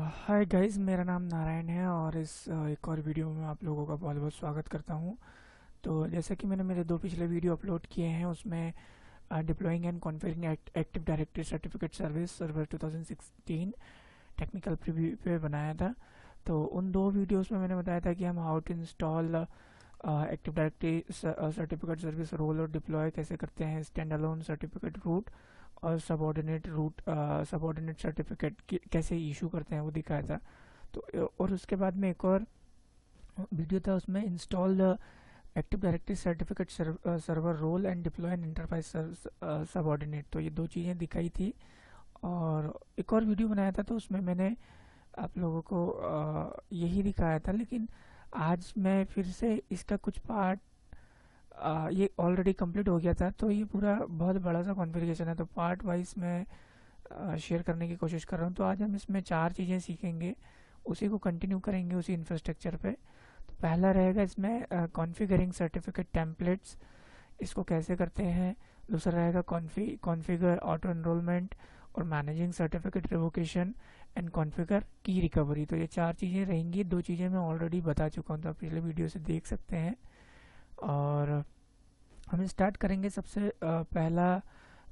Hi guys, मेरा नाम नारायण है और इस एक और वीडियो में आप लोगों का बहुत बहुत स्वागत करता हूं। तो जैसा कि मैंने मेरे दो पिछले वीडियो अपलोड किए हैं, उसमें deploying and configuring active directory certificate service server 2016 technical preview पे बनाया था। तो उन दो वीडियोस में मैंने बताया था कि हम how to install active directory certificate service role और डिप्लॉय कैसे करते हैं, स्टैंड अलोन सर्टिफिकेट रूट और सबऑर्डिनेट सर्टिफिकेट कैसे इशू करते हैं वो दिखाया था। तो और उसके बाद में एक और वीडियो था, उसमें install active directory certificate server role and deploy and enterprise subordinate. तो ये दो चीज़ें दिखाई थी। और एक और वीडियो बनाया था, तो उसमें मैंने आप लोगों को यही दिखाया था, लेकिन आज मैं फिर से इसका कुछ पार्ट ये ऑलरेडी कंप्लीट हो गया था, तो ये पूरा बहुत बड़ा सा कॉन्फ़िगरेशन है, तो पार्ट वाइज मैं शेयर करने की कोशिश कर रहा हूँ। तो आज हम इसमें चार चीज़ें सीखेंगे, उसी को कंटिन्यू करेंगे उसी इंफ्रास्ट्रक्चर पे। तो पहला रहेगा इसमें कॉन्फ़िगरिंग सर्टिफिकेट टेम्पलेट्स, इसको कैसे करते हैं। दूसरा रहेगा कॉन्फ़िगर ऑटो एनरोलमेंट और managing certificate revocation and configure की रिकवरी। तो ये चार चीज़ें रहेंगी। दो चीज़ें मैं ऑलरेडी बता चुका हूँ, तो आप पिछले वीडियो से देख सकते हैं। और हम स्टार्ट करेंगे सबसे पहला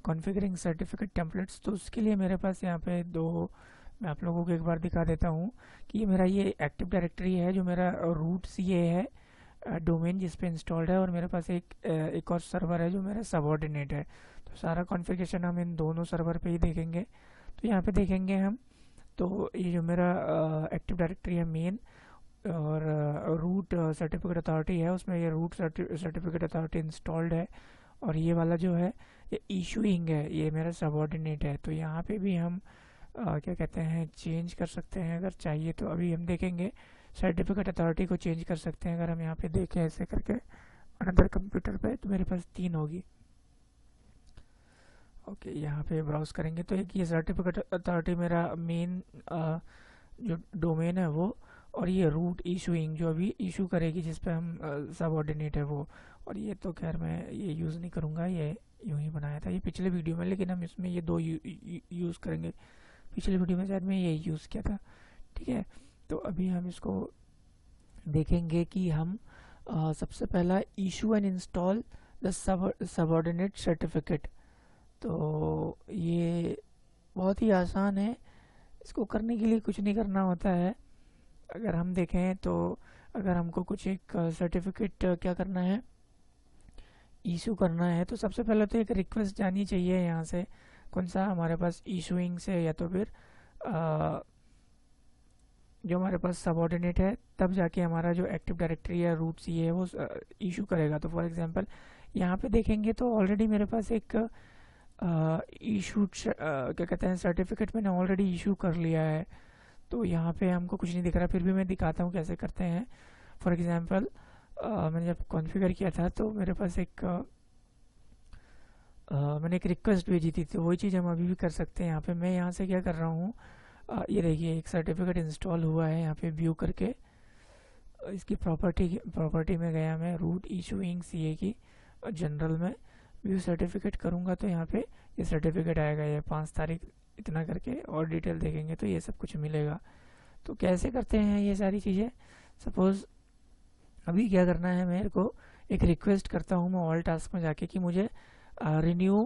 कॉन्फ़िगरिंग सर्टिफिकेट टेम्पलेट्स। तो उसके लिए मेरे पास यहाँ पे दो, मैं आप लोगों को एक बार दिखा देता हूँ कि ये मेरा ये एक्टिव डायरेक्टरी है जो मेरा रूट सी ए है, डोमेन जिस पे इंस्टॉल्ड है, और मेरे पास एक और सर्वर है जो मेरा सबऑर्डिनेट है। तो सारा कॉन्फ़िगरेशन हम इन दोनों सर्वर पे ही देखेंगे। तो यहाँ पे देखेंगे हम, तो ये जो मेरा एक्टिव डायरेक्टरी है मेन, और रूट सर्टिफिकेट अथॉरिटी है, उसमें ये रूट सर्टिफिकेट अथॉरिटी इंस्टॉल्ड है। और ये वाला जो है ये इशूइंग है, ये मेरा सबऑर्डिनेट है। तो यहाँ पे भी हम क्या कहते हैं, चेंज कर सकते हैं अगर चाहिए। तो अभी हम देखेंगे सर्टिफिकेट अथॉरिटी को चेंज कर सकते हैं। अगर हम यहाँ पे देखें ऐसे करके अनदर कंप्यूटर पे, तो मेरे पास तीन होगी। ओके, यहाँ पे ब्राउज करेंगे तो एक ये सर्टिफिकेट अथॉरिटी मेरा मेन जो डोमेन है वो, और ये रूट इशूइंग जो अभी इशू करेगी जिस पे हम सबऑर्डिनेट है वो। और ये तो खैर मैं ये यूज़ नहीं करूँगा, ये यूँ ही बनाया था ये पिछले वीडियो में, लेकिन हम इसमें ये दो यूज़ करेंगे। पिछले वीडियो में शायद मैं ये यूज़ किया था। ठीक है, तो अभी हम इसको देखेंगे कि हम सबसे पहला issue and install the subordinate certificate. तो ये बहुत ही आसान है, इसको करने के लिए कुछ नहीं करना होता है। अगर हम देखें तो अगर हमको कुछ एक सर्टिफिकेट क्या करना है, इशू करना है, तो सबसे पहले तो एक रिक्वेस्ट जानी चाहिए यहाँ से, कौन सा हमारे पास इशूइंग से, या तो फिर जो हमारे पास सबऑर्डिनेट है, तब जाके हमारा जो एक्टिव डायरेक्टरी है रूट सी है वो इशू करेगा। तो फॉर एग्जांपल यहाँ पे देखेंगे तो ऑलरेडी मेरे पास एक इशूड क्या कहते हैं सर्टिफिकेट मैंने ऑलरेडी इशू कर लिया है। तो यहाँ पे हमको कुछ नहीं दिख रहा, फिर भी मैं दिखाता हूँ कैसे करते हैं। फॉर एग्जांपल मैंने जब कॉन्फ़िगर किया था तो मेरे पास मैंने एक रिक्वेस्ट भेजी थी, तो वही चीज़ हम अभी भी कर सकते हैं। यहाँ पे मैं यहाँ से क्या कर रहा हूँ, ये देखिए एक सर्टिफिकेट इंस्टॉल हुआ है। यहाँ पे व्यू करके इसकी प्रॉपर्टी में गया मैं, रूट इशूइंग सी ए की, जनरल में व्यू सर्टिफिकेट करूँगा तो यहाँ पे ये सर्टिफिकेट आएगा, ये 5 तारीख इतना करके, और डिटेल देखेंगे तो ये सब कुछ मिलेगा। तो कैसे करते हैं ये सारी चीज़ें, सपोज़ अभी क्या करना है, मेरे को एक रिक्वेस्ट करता हूँ मैं ऑल टास्क में जाके कि मुझे रिन्यू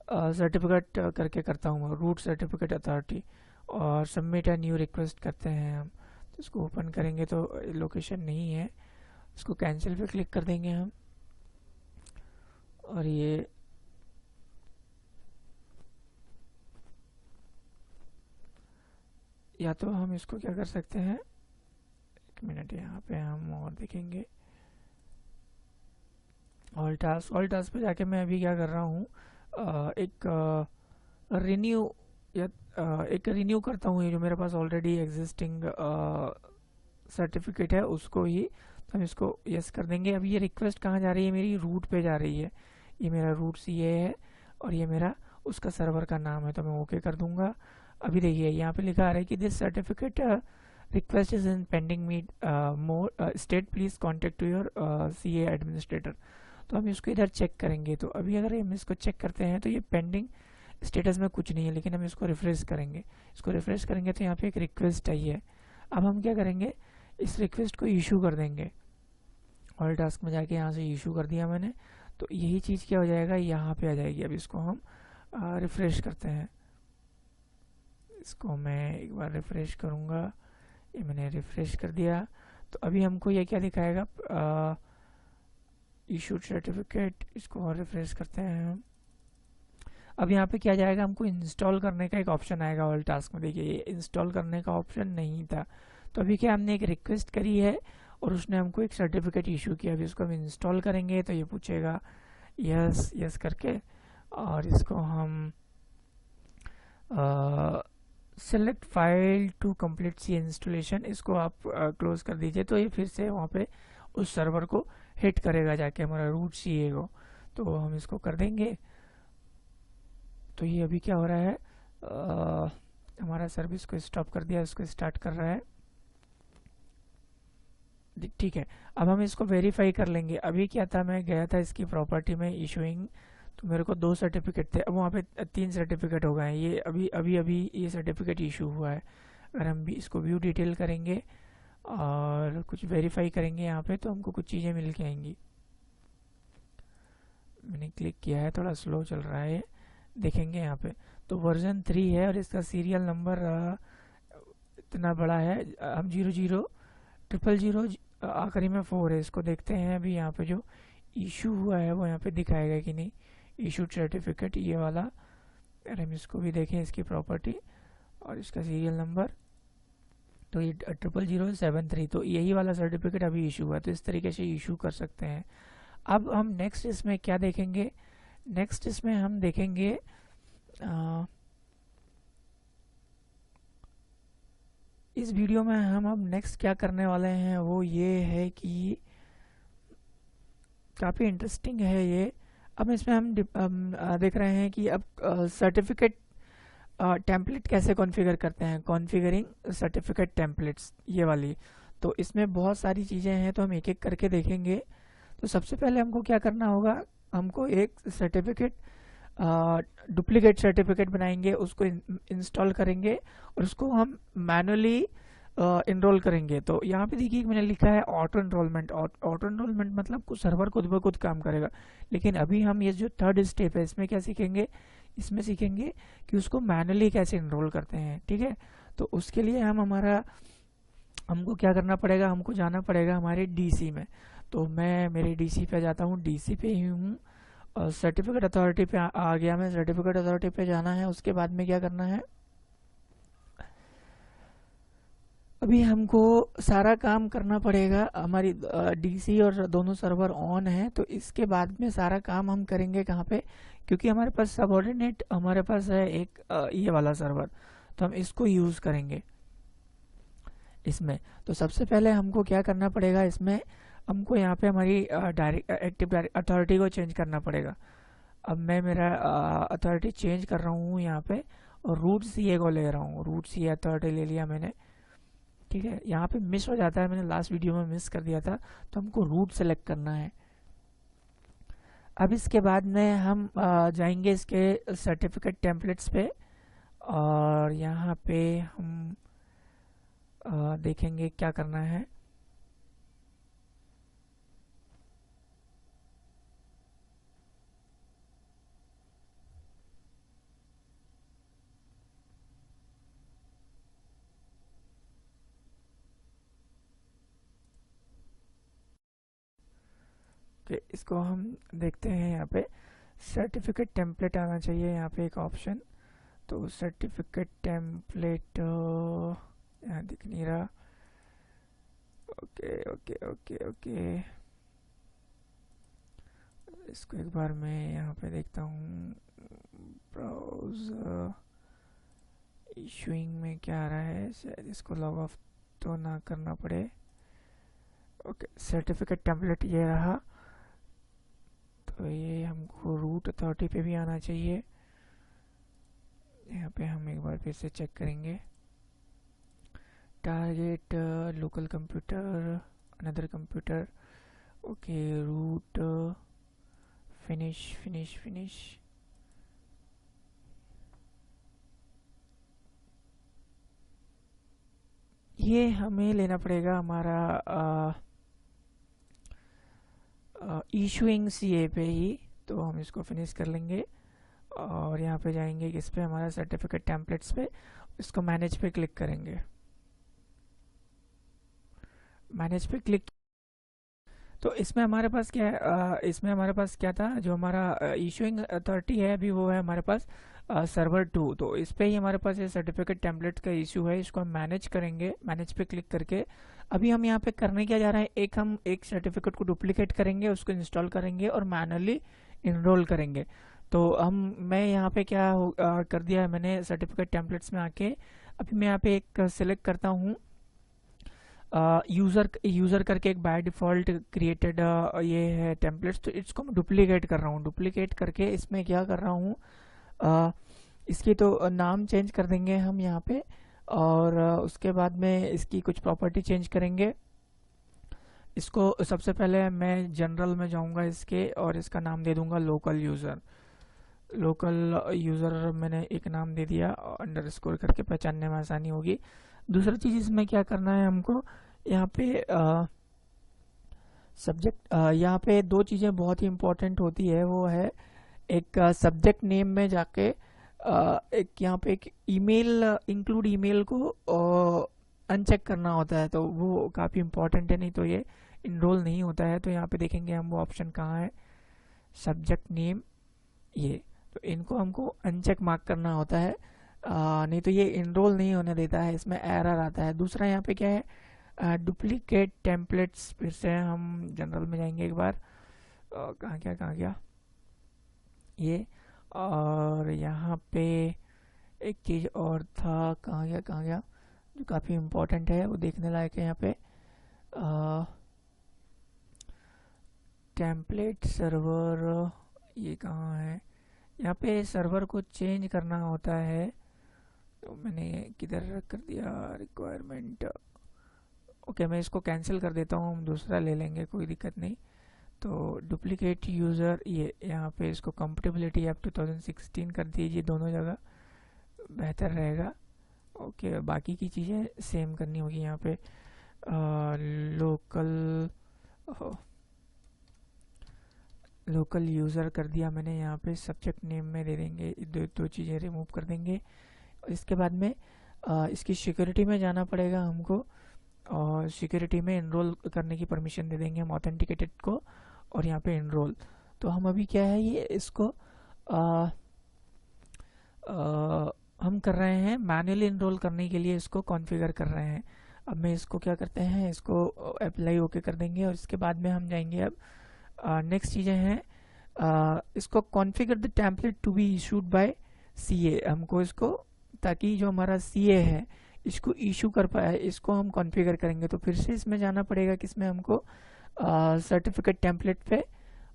सर्टिफिकेट करके करता हूँ रूट सर्टिफिकेट अथॉरिटी, और सबमिट ए न्यू रिक्वेस्ट करते हैं हम। तो इसको ओपन करेंगे तो लोकेशन नहीं है, इसको कैंसिल पे क्लिक कर देंगे हम। और ये या तो हम इसको क्या कर सकते हैं, एक मिनट, यहाँ पे हम और देखेंगे ऑल टास्क पे जाके मैं अभी क्या कर रहा हूँ, एक रिन्यू या एक रिन्यू करता हूँ ये जो मेरे पास ऑलरेडी एग्जिस्टिंग सर्टिफिकेट है उसको ही। तो हम इसको यस कर देंगे। अभी ये रिक्वेस्ट कहाँ जा रही है, मेरी रूट पे जा रही है। ये मेरा रूट सी ए है और ये मेरा उसका सर्वर का नाम है, तो मैं ओके कर दूंगा। अभी देखिए यहाँ पे लिखा आ रहा है कि this certificate request is in pending meet more state please contact to your C A administrator. तो हम इसको इधर चेक करेंगे। तो अभी अगर हम इसको चेक करते हैं तो ये पेंडिंग स्टेटस में कुछ नहीं है, लेकिन हम इसको रिफ्रेश करेंगे। इसको रिफ्रेश करेंगे तो यहाँ पे एक रिक्वेस्ट आई है। अब हम क्या करेंगे, इस रिक्वेस्ट को इशू कर देंगे। ऑल टास्क में जाके यहाँ से इशू कर दिया मैंने, तो यही चीज़ क्या हो जाएगा, यहाँ पे आ जाएगी। अब इसको हम रिफ्रेश करते हैं। इसको मैं एक बार रिफ्रेश करूँगा। ये मैंने रिफ्रेश कर दिया, तो अभी हमको ये क्या दिखाएगा, इशूड सर्टिफिकेट। इसको और रिफ्रेश करते हैं हम। अब यहाँ पे क्या जाएगा, हमको इंस्टॉल करने का एक ऑप्शन आएगा ऑल टास्क में। देखिए, ये इंस्टॉल करने का ऑप्शन नहीं था, तो अभी क्या हमने एक रिक्वेस्ट करी है और उसने हमको एक सर्टिफिकेट इशू किया। अभी इसको हम इंस्टॉल करेंगे तो ये पूछेगा यस यस करके, और इसको हम select file to complete C installation, इसको आप क्लोज कर दीजिए। तो ये फिर से वहाँ पे उस सर्वर को हिट करेगा जाके, हमारा रूट सी को। तो हम इसको कर देंगे। तो ये अभी क्या हो रहा है, हमारा सर्विस को स्टॉप कर दिया, इसको स्टार्ट कर रहा है। ठीक है, अब हम इसको वेरीफाई कर लेंगे। अभी क्या था, मैं गया था इसकी प्रॉपर्टी में इशूइंग, तो मेरे को 2 सर्टिफिकेट थे, अब वहाँ पे 3 सर्टिफिकेट हो गए हैं। ये अभी अभी अभी ये सर्टिफिकेट इशू हुआ है। अगर हम भी इसको व्यू डिटेल करेंगे और कुछ वेरीफाई करेंगे यहाँ पे, तो हमको कुछ चीज़ें मिल के आएंगी। मैंने क्लिक किया है, थोड़ा स्लो चल रहा है, देखेंगे यहाँ पे। तो वर्जन 3 है और इसका सीरियल नंबर इतना बड़ा है, हम 000000 आखिरी में 4 है। इसको देखते हैं अभी यहाँ पे जो इशू हुआ है वो यहाँ पे दिखाएगा कि नहीं, इशूड सर्टिफिकेट ये वाला। अगर हम इसको भी देखें, इसकी प्रॉपर्टी और इसका सीरियल नंबर, तो ये 00073, तो यही वाला सर्टिफिकेट अभी इशू हुआ है। तो इस तरीके से इशू कर सकते हैं। अब हम नेक्स्ट इसमें क्या देखेंगे, नेक्स्ट इसमें हम देखेंगे इस वीडियो में हम अब नेक्स्ट क्या करने वाले हैं वो ये है कि काफ़ी इंटरेस्टिंग है ये। अब इसमें हम देख रहे हैं कि अब सर्टिफिकेट टेम्पलेट कैसे कॉन्फ़िगर करते हैं, कॉन्फ़िगरिंग सर्टिफिकेट टेम्पलेट्स, ये वाली। तो इसमें बहुत सारी चीज़ें हैं, तो हम एक एक करके देखेंगे। तो सबसे पहले हमको क्या करना होगा, हमको एक सर्टिफिकेट डुप्लीकेट सर्टिफिकेट बनाएंगे, उसको इंस्टॉल करेंगे और उसको हम मैनुअली इनरोल करेंगे। तो यहाँ पे देखिए मैंने लिखा है ऑटो इनरोलमेंट। ऑटो इनरोलमेंट मतलब कुछ सर्वर खुद ब खुद काम करेगा। लेकिन अभी हम ये जो थर्ड स्टेप है, इसमें क्या सीखेंगे, इसमें सीखेंगे कि उसको मैनुअली कैसे इनरोल करते हैं। ठीक है, तो उसके लिए हमको क्या करना पड़ेगा, हमको जाना पड़ेगा हमारे डीसी में। तो मैं मेरे डीसी पे जाता हूँ, डीसी पे ही हूँ और सर्टिफिकेट अथॉरिटी पे आ गया मैं। सर्टिफिकेट अथॉरिटी पे जाना है, उसके बाद में क्या करना है, अभी हमको सारा काम करना पड़ेगा। हमारी डीसी और दोनों सर्वर ऑन है, तो इसके बाद में सारा काम हम करेंगे कहाँ पे, क्योंकि हमारे पास सबऑर्डिनेट हमारे पास है एक ये वाला सर्वर, तो हम इसको यूज़ करेंगे इसमें। तो सबसे पहले हमको क्या करना पड़ेगा, इसमें हमको यहाँ पे हमारी डायरेक्ट एक्टिव अथॉरिटी को चेंज करना पड़ेगा। अब मैं मेरा अथॉरिटी चेंज कर रहा हूँ यहाँ पे, और रूट सीए को ले रहा हूँ। रूट सीए अथॉरिटी ले लिया मैंने। ठीक है, यहाँ पे मिस हो जाता है, मैंने लास्ट वीडियो में मिस कर दिया था, तो हमको रूट सेलेक्ट करना है। अब इसके बाद में हम जाएंगे इसके सर्टिफिकेट टेम्पलेट्स पे, और यहाँ पे हम देखेंगे क्या करना है। कि इसको हम देखते हैं, यहाँ पे सर्टिफिकेट टेम्पलेट आना चाहिए, यहाँ पे एक ऑप्शन। तो सर्टिफिकेट टेम्पलेट यहाँ दिख नहीं रहा। ओके ओके ओके ओके, इसको एक बार मैं यहाँ पे देखता हूँ, ब्राउज़र इशूइंग में क्या आ रहा है, शायद इसको लॉग ऑफ तो ना करना पड़े। ओके, सर्टिफिकेट टेम्पलेट ये रहा। तो ये हमको रूट अथॉरिटी पे भी आना चाहिए। यहाँ पे हम एक बार फिर से चेक करेंगे, target local computer, another computer, okay, root, finish finish finish, ये हमें लेना पड़ेगा हमारा इशूइंग सीए पे ही। तो हम इसको फिनिश कर लेंगे और यहाँ पे जाएंगे किस पे, हमारा सर्टिफिकेट टेम्पलेट्स पे, इसको मैनेज पे क्लिक करेंगे। मैनेज पे क्लिक, तो इसमें हमारे पास क्या है, इसमें हमारे पास क्या था, जो हमारा इशूइंग अथॉरिटी है अभी वो है हमारे पास सर्वर 2। तो इस पे ही हमारे पास ये सर्टिफिकेट टेम्पलेट का इशू है, इसको हम मैनेज करेंगे। मैनेज पे क्लिक करके अभी हम यहाँ पे करने क्या जा रहे हैं, हम एक सर्टिफिकेट को डुप्लीकेट करेंगे, उसको इंस्टॉल करेंगे और मैनुअली इनरोल करेंगे। तो मैं यहाँ पे क्या कर दिया है मैंने, सर्टिफिकेट टेम्पलेट्स में आके अभी मैं यहाँ पे एक सिलेक्ट करता हूँ यूज़र करके, एक बाय डिफ़ॉल्ट क्रिएटेड ये है टेम्पलेट्स। तो इसको मैं डुप्लीकेट कर रहा हूँ। डुप्लीकेट करके इसमें क्या कर रहा हूँ, इसकी तो नाम चेंज कर देंगे हम यहाँ पे, और उसके बाद में इसकी कुछ प्रॉपर्टी चेंज करेंगे। इसको सबसे पहले मैं जनरल में जाऊँगा इसके, और इसका नाम दे दूँगा लोकल यूज़र। लोकल यूज़र मैंने एक नाम दे दिया, अंडरस्कोर करके पहचानने में आसानी होगी। दूसरा चीज़ इसमें क्या करना है हमको, यहाँ पे सब्जेक्ट, यहाँ पे दो चीज़ें बहुत ही इंपॉर्टेंट होती है। वो है एक सब्जेक्ट नेम में जाके एक यहाँ पे एक ईमेल, इंक्लूड ईमेल को अनचेक करना होता है। तो वो काफ़ी इंपॉर्टेंट है, नहीं तो ये इनरोल नहीं होता है। तो यहाँ पे देखेंगे हम वो ऑप्शन कहाँ है, सब्जेक्ट नेम, ये। तो इनको हमको अनचेक मार्क करना होता है, नहीं तो ये इनरोल नहीं होने देता है, इसमें एरर आता है। दूसरा यहाँ पे क्या है, डुप्लीकेट टेम्पलेट्स। फिर से हम जनरल में जाएंगे एक बार, कहाँ गया ये, और यहाँ पे एक चीज़ और था, कहाँ गया, जो काफ़ी इम्पोर्टेंट है, वो देखने लायक है यहाँ पे। टेम्पलेट सर्वर, ये कहाँ है, यहाँ पे सर्वर को चेंज करना होता है। तो मैंने किधर कर दिया, रिक्वायरमेंट। ओके, मैं इसको कैंसिल कर देता हूँ, हम दूसरा ले लेंगे, कोई दिक्कत नहीं। तो डुप्लीकेट यूज़र, ये यहाँ पे इसको कंपेटेबिलिटी आप 2016 कर दीजिए, दोनों जगह बेहतर रहेगा। ओके, बाकी की चीज़ें सेम करनी होगी यहाँ पे। लोकल यूज़र कर दिया मैंने, यहाँ पे सब्जेक्ट नेम में दे देंगे, दो चीज़ें रिमूव कर देंगे। इसके बाद में इसकी सिक्योरिटी में जाना पड़ेगा हमको, और सिक्योरिटी में इनरोल करने की परमिशन दे देंगे हम ऑथेंटिकेटेड को, और यहाँ पे इनरोल। तो हम अभी क्या है, ये इसको हम कर रहे हैं मैनुअली इनरोल करने के लिए, इसको कॉन्फ़िगर कर रहे हैं। अब मैं इसको क्या करते हैं, इसको अप्लाई ओके कर देंगे, और इसके बाद में हम जाएंगे अब नेक्स्ट चीज़ें हैं, इसको configure the template to be issued by CA. हमको इसको, ताकि जो हमारा सीए है इसको इशू कर पाए, इसको हम कॉन्फ़िगर करेंगे। तो फिर से इसमें जाना पड़ेगा, किसमें हमको, सर्टिफिकेट टेम्पलेट पे,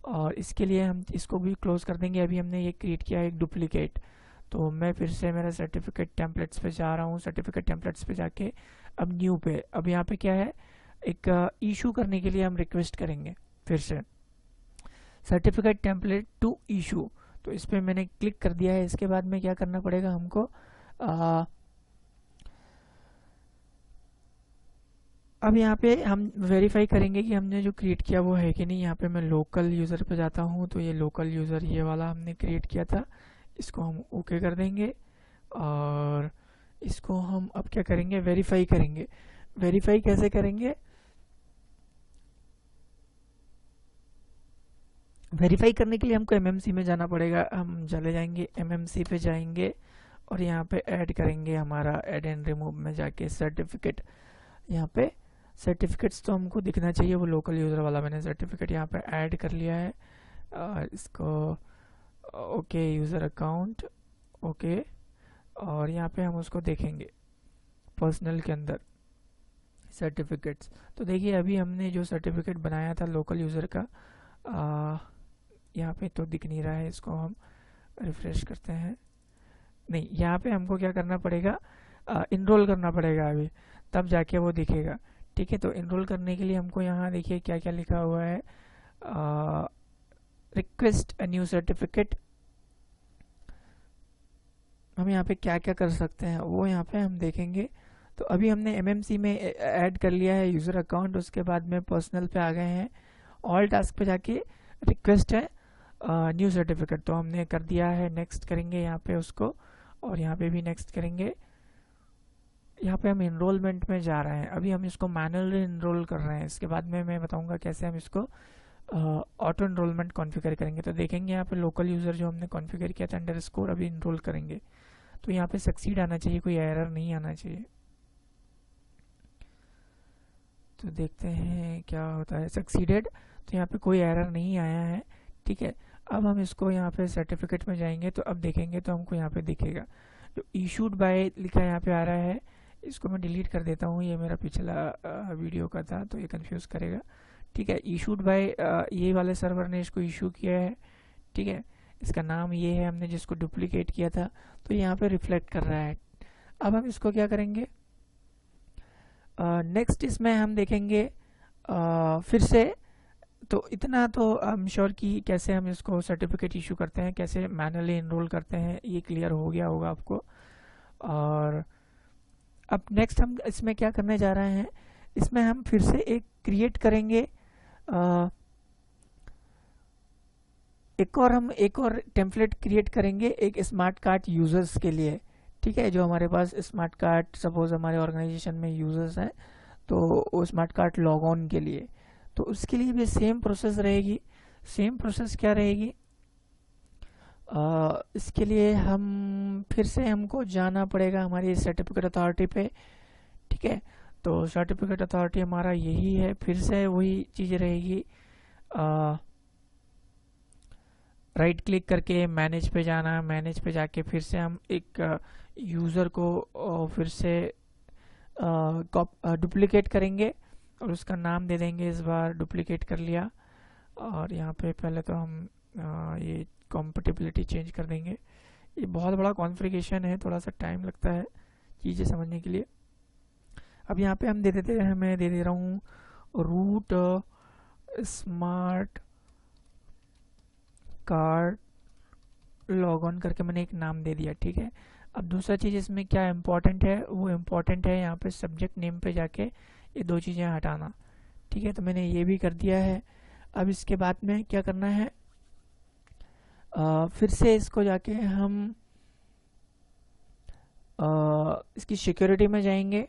और इसके लिए हम इसको भी क्लोज कर देंगे। अभी हमने ये क्रिएट किया है एक डुप्लीकेट। तो मैं फिर से मेरा सर्टिफिकेट टेम्पलेट्स पे जा रहा हूँ, सर्टिफिकेट टेम्पलेट्स पे जाके अब न्यू पे, अब यहाँ पे क्या है, एक इशू करने के लिए हम रिक्वेस्ट करेंगे फिर से सर्टिफिकेट टेम्पलेट टू इशू। तो इस पर मैंने क्लिक कर दिया है। इसके बाद में क्या करना पड़ेगा हमको, अब यहाँ पे हम वेरीफाई करेंगे कि हमने जो क्रिएट किया वो है कि नहीं। यहाँ पे मैं लोकल यूज़र पे जाता हूँ, तो ये लोकल यूज़र ये वाला हमने क्रिएट किया था, इसको हम ओके कर देंगे, और इसको हम अब क्या करेंगे, वेरीफाई करेंगे। वेरीफाई कैसे करेंगे, वेरीफाई करने के लिए हमको एमएमसी में जाना पड़ेगा। हम चले जाएंगे एमएमसी पे जाएंगे, और यहाँ पे ऐड करेंगे हमारा ऐड एंड रिमूव में जाके सर्टिफिकेट। यहाँ पे सर्टिफिकेट्स तो हमको दिखना चाहिए, वो लोकल यूज़र वाला मैंने सर्टिफिकेट यहाँ पे ऐड कर लिया है। इसको ओके, यूज़र अकाउंट ओके, और यहाँ पे हम उसको देखेंगे पर्सनल के अंदर सर्टिफिकेट्स। तो देखिए अभी हमने जो सर्टिफिकेट बनाया था लोकल यूज़र का, यहाँ पे तो दिख नहीं रहा है, इसको हम रिफ्रेश करते हैं। नहीं, यहाँ पे हमको क्या करना पड़ेगा, इनरोल करना पड़ेगा अभी, तब जाके वो दिखेगा। ठीक है, तो इनरोल करने के लिए हमको यहाँ देखिए क्या क्या लिखा हुआ है, रिक्वेस्ट अ न्यू सर्टिफिकेट। हम यहाँ पे क्या क्या कर सकते हैं वो यहाँ पे हम देखेंगे। तो अभी हमने MMC में ऐड कर लिया है यूज़र अकाउंट, उसके बाद में पर्सनल पे आ गए हैं, ऑल टास्क पे जाके रिक्वेस्ट है न्यू सर्टिफिकेट, तो हमने कर दिया है। नेक्स्ट करेंगे यहाँ पे उसको, और यहाँ पे भी नेक्स्ट करेंगे। यहाँ पे हम इनरोलमेंट में जा रहे हैं, अभी हम इसको मैनुअली इनरोल कर रहे हैं, इसके बाद में मैं बताऊंगा कैसे हम इसको ऑटो इनरोलमेंट कॉन्फ़िगर करेंगे। तो देखेंगे यहाँ पे लोकल यूज़र जो हमने कॉन्फ़िगर किया था अंडरस्कोर, अभी इनरोल करेंगे तो यहाँ पे सक्सीड आना चाहिए, कोई एरर नहीं आना चाहिए। तो देखते हैं क्या होता है, सक्सीडेड, तो यहाँ पे कोई एरर नहीं आया है। ठीक है, अब हम इसको यहाँ पे सर्टिफिकेट में जाएंगे तो अब देखेंगे तो हमको यहाँ पे दिखेगा जो इशूड बाय लिखा यहाँ पे आ रहा है। इसको मैं डिलीट कर देता हूँ, ये मेरा पिछला वीडियो का था तो ये कंफ्यूज करेगा। ठीक है, इशूड बाय ये वाले सर्वर ने इसको इशू किया है। ठीक है, इसका नाम ये है, हमने जिसको डुप्लीकेट किया था तो यहाँ पे रिफ्लेक्ट कर रहा है। अब हम इसको क्या करेंगे, नेक्स्ट इसमें हम देखेंगे फिर से, तो इतना तो आई एम श्योर कि कैसे हम इसको सर्टिफिकेट इशू करते हैं, कैसे मैनुअली इनरोल करते हैं, ये क्लियर हो गया होगा आपको। और अब नेक्स्ट हम इसमें क्या करने जा रहे हैं, इसमें हम फिर से एक क्रिएट करेंगे, एक और टेम्पलेट क्रिएट करेंगे एक स्मार्ट कार्ड यूजर्स के लिए। ठीक है, जो हमारे पास स्मार्ट कार्ड सपोज हमारे ऑर्गेनाइजेशन में यूजर्स हैं तो वो स्मार्ट कार्ड लॉग ऑन के लिए, तो उसके लिए भी सेम प्रोसेस रहेगी। सेम प्रोसेस क्या रहेगी, इसके लिए हम फिर से हमको जाना पड़ेगा हमारी सर्टिफिकेट अथॉरिटी पे। ठीक है, तो सर्टिफिकेट अथॉरिटी हमारा यही है, फिर से वही चीज़ रहेगी, राइट क्लिक करके मैनेज पे जाना, मैनेज पे जाके फिर से हम एक यूज़र को फिर से डुप्लीकेट करेंगे और उसका नाम दे देंगे, इस बार डुप्लीकेट कर लिया। और यहाँ पे पहले तो हम ये कॉम्पेटिबिलिटी चेंज कर देंगे। ये बहुत बड़ा कॉन्फ़िगरेशन है, थोड़ा सा टाइम लगता है चीज़ें समझने के लिए। अब यहाँ पे हम दे देते हैं, मैं दे दे रहा हूँ root smart card log on करके मैंने एक नाम दे दिया। ठीक है, अब दूसरा चीज़ इसमें क्या इम्पोर्टेंट है, वो इम्पोर्टेंट है यहाँ पे सब्जेक्ट नेम पे जाके ये दो चीज़ें हटाना। ठीक है, तो मैंने ये भी कर दिया है। अब इसके बाद में क्या करना है, फिर से इसको जाके हम इसकी सिक्योरिटी में जाएंगे।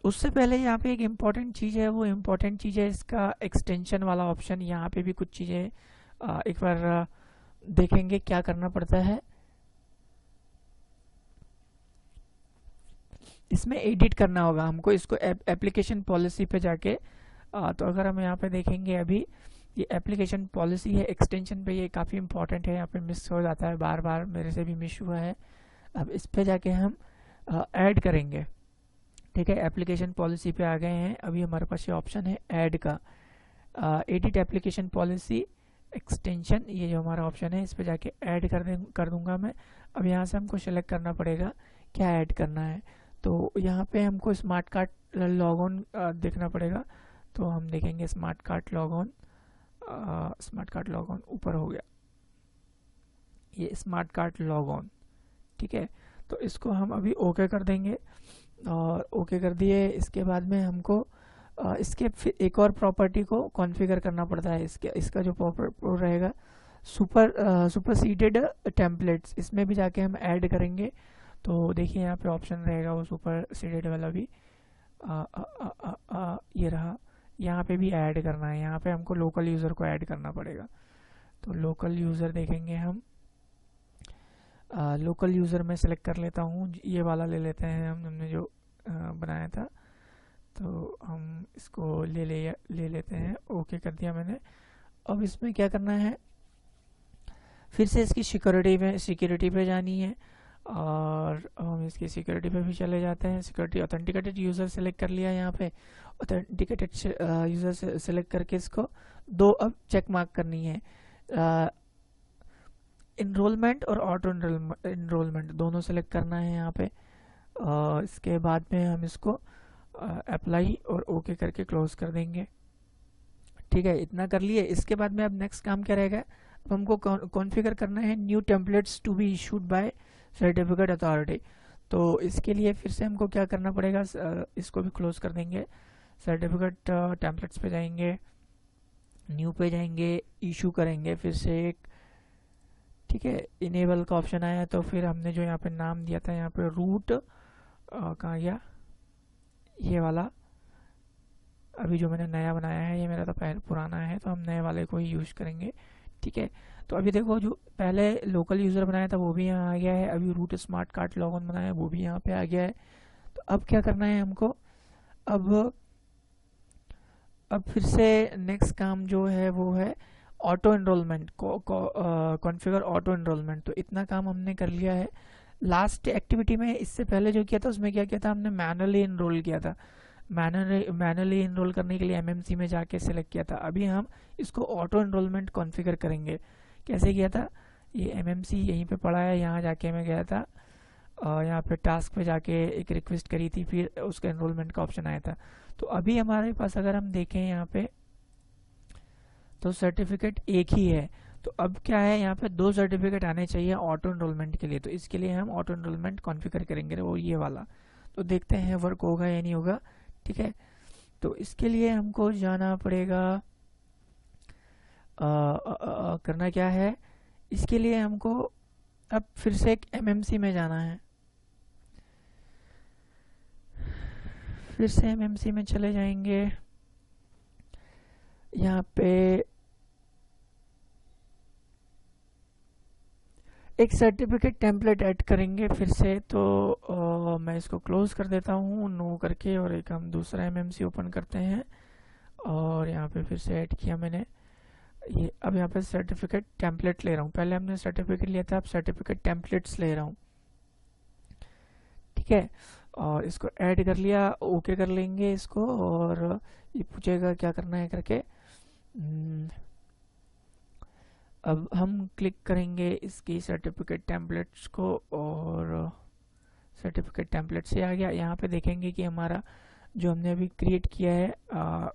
उससे पहले यहाँ पे एक इम्पॉर्टेंट चीज़ है, वो इम्पॉर्टेंट चीज़ है इसका एक्सटेंशन वाला ऑप्शन। यहाँ पे भी कुछ चीज़ें एक बार देखेंगे क्या करना पड़ता है। इसमें एडिट करना होगा हमको, इसको एप्लीकेशन पॉलिसी पे जाके तो अगर हम यहाँ पे देखेंगे, अभी ये एप्लीकेशन पॉलिसी है, एक्सटेंशन पे ये काफ़ी इंपॉर्टेंट है, यहाँ पे मिस हो जाता है, बार बार मेरे से भी मिस हुआ है। अब इस पे जाके हम ऐड करेंगे। ठीक है, एप्लीकेशन पॉलिसी पे आ गए हैं, अभी हमारे पास ये ऑप्शन है ऐड का, एडिट एप्लीकेशन पॉलिसी एक्सटेंशन, ये जो हमारा ऑप्शन है इस पे जाके ऐड कर दूंगा मैं। अब यहाँ से हमको सेलेक्ट करना पड़ेगा क्या ऐड करना है, तो यहाँ पे हमको स्मार्ट कार्ड लॉग ऑन देखना पड़ेगा, तो हम देखेंगे smart card log on, smart card log on ऊपर हो गया, ये स्मार्ट कार्ड लॉग ऑन। ठीक है, तो इसको हम अभी ओके कर देंगे, और ओके कर दिए। इसके बाद में हमको इसके फिर एक और प्रॉपर्टी को कॉन्फ़िगर करना पड़ता है। इसका जो प्रॉपर रहेगा सुपरसीडेड टेम्पलेट्स, इसमें भी जाके हम ऐड करेंगे। तो देखिए यहाँ पे ऑप्शन रहेगा वो सुपरसीडेड वाला भी, ये रहा, यहाँ पे भी ऐड करना है। यहाँ पे हमको लोकल यूज़र को ऐड करना पड़ेगा, तो लोकल यूज़र देखेंगे हम, लोकल यूज़र में सेलेक्ट कर लेता हूँ, ये वाला ले लेते हैं, हमने जो बनाया था, तो हम इसको ले लेते हैं। ओके कर दिया मैंने। अब इसमें क्या करना है, फिर से इसकी सिक्योरिटी पे जानी है, और हम इसकी सिक्योरिटी पे भी चले जाते हैं। सिक्योरिटी ऑथेंटिकेटेड यूज़र सेलेक्ट कर लिया, यहाँ पे ऑथेंटिकेटेड यूज़र सेलेक्ट करके इसको दो अब चेक मार्क करनी है, इनरोलमेंट और ऑटो इनरोलमेंट दोनों सेलेक्ट करना है यहाँ पे। इसके बाद में हम इसको अप्लाई और ओके करके क्लोज कर देंगे। ठीक है, इतना कर लिए। इसके बाद में अब नेक्स्ट काम क्या रहेगा, अब हमको कॉन्फ़िगर करना है new templates to be issued by certificate authority. तो इसके लिए फिर से हमको क्या करना पड़ेगा, इसको भी क्लोज कर देंगे। सर्टिफिकेट टेम्पलेट्स पे जाएंगे, न्यू पे जाएंगे, इशू करेंगे फिर से एक, ठीक है। इनेबल का ऑप्शन आया तो फिर हमने जो यहाँ पे नाम दिया था, यहाँ पे रूट कहाँ गया, ये वाला अभी जो मैंने नया बनाया है, ये मेरा तो पहले पुराना है, तो हम नए वाले को ही यूज करेंगे, ठीक है। तो अभी देखो जो पहले लोकल यूजर बनाया था वो भी यहाँ आ गया है, अभी रूट स्मार्ट कार्ड लॉगिन बनाया है वो भी यहाँ पे आ गया है। तो अब क्या करना है हमको, अब फिर से नेक्स्ट काम जो है वो है auto enrolment configure auto enrolment. तो इतना काम हमने कर लिया है। लास्ट एक्टिविटी में इससे पहले जो किया था उसमें क्या किया था, हमने मैनुअली एनरोल किया था। मैनुअली एनरोल करने के लिए एमएमसी में जाके सिलेक्ट किया था। अभी हम इसको ऑटो एनरोलमेंट कॉन्फ़िगर करेंगे। कैसे किया था, ये एमएमसी यहीं पे पड़ा है, यहाँ जाके मैं गया था, यहाँ पे टास्क पे जाके एक रिक्वेस्ट करी थी, फिर उसका एनरोलमेंट का ऑप्शन आया था। तो अभी हमारे पास अगर हम देखें यहाँ पे तो सर्टिफिकेट एक ही है। तो अब क्या है, यहाँ पे 2 सर्टिफिकेट आने चाहिए ऑटो एनरोलमेंट के लिए। तो इसके लिए हम ऑटो एनरोलमेंट कॉन्फ़िगर करेंगे, वो ये वाला। तो देखते हैं वर्क होगा या नहीं होगा, ठीक है। तो इसके लिए हमको जाना पड़ेगा, करना क्या है, इसके लिए हमको अब फिर से एक एमएमसी में जाना है। फिर से एमएमसी में चले जाएंगे, यहाँ पे एक सर्टिफिकेट टेम्पलेट ऐड करेंगे फिर से। तो मैं इसको क्लोज कर देता हूँ नो करके, और एक हम दूसरा एमएमसी ओपन करते हैं, और यहाँ पे फिर से ऐड किया मैंने ये। अब यहाँ पे सर्टिफिकेट टेम्पलेट ले रहा हूँ, पहले हमने सर्टिफिकेट लिया था, अब सर्टिफिकेट टेम्पलेट्स ले रहा हूँ, ठीक है। और इसको ऐड कर लिया, ओके कर लेंगे इसको, और ये पूछेगा क्या करना है करके। अब हम क्लिक करेंगे इसकी सर्टिफिकेट टेम्पलेट्स को, और सर्टिफिकेट टेम्पलेट से आ गया। यहाँ पे देखेंगे कि हमारा जो हमने अभी क्रिएट किया है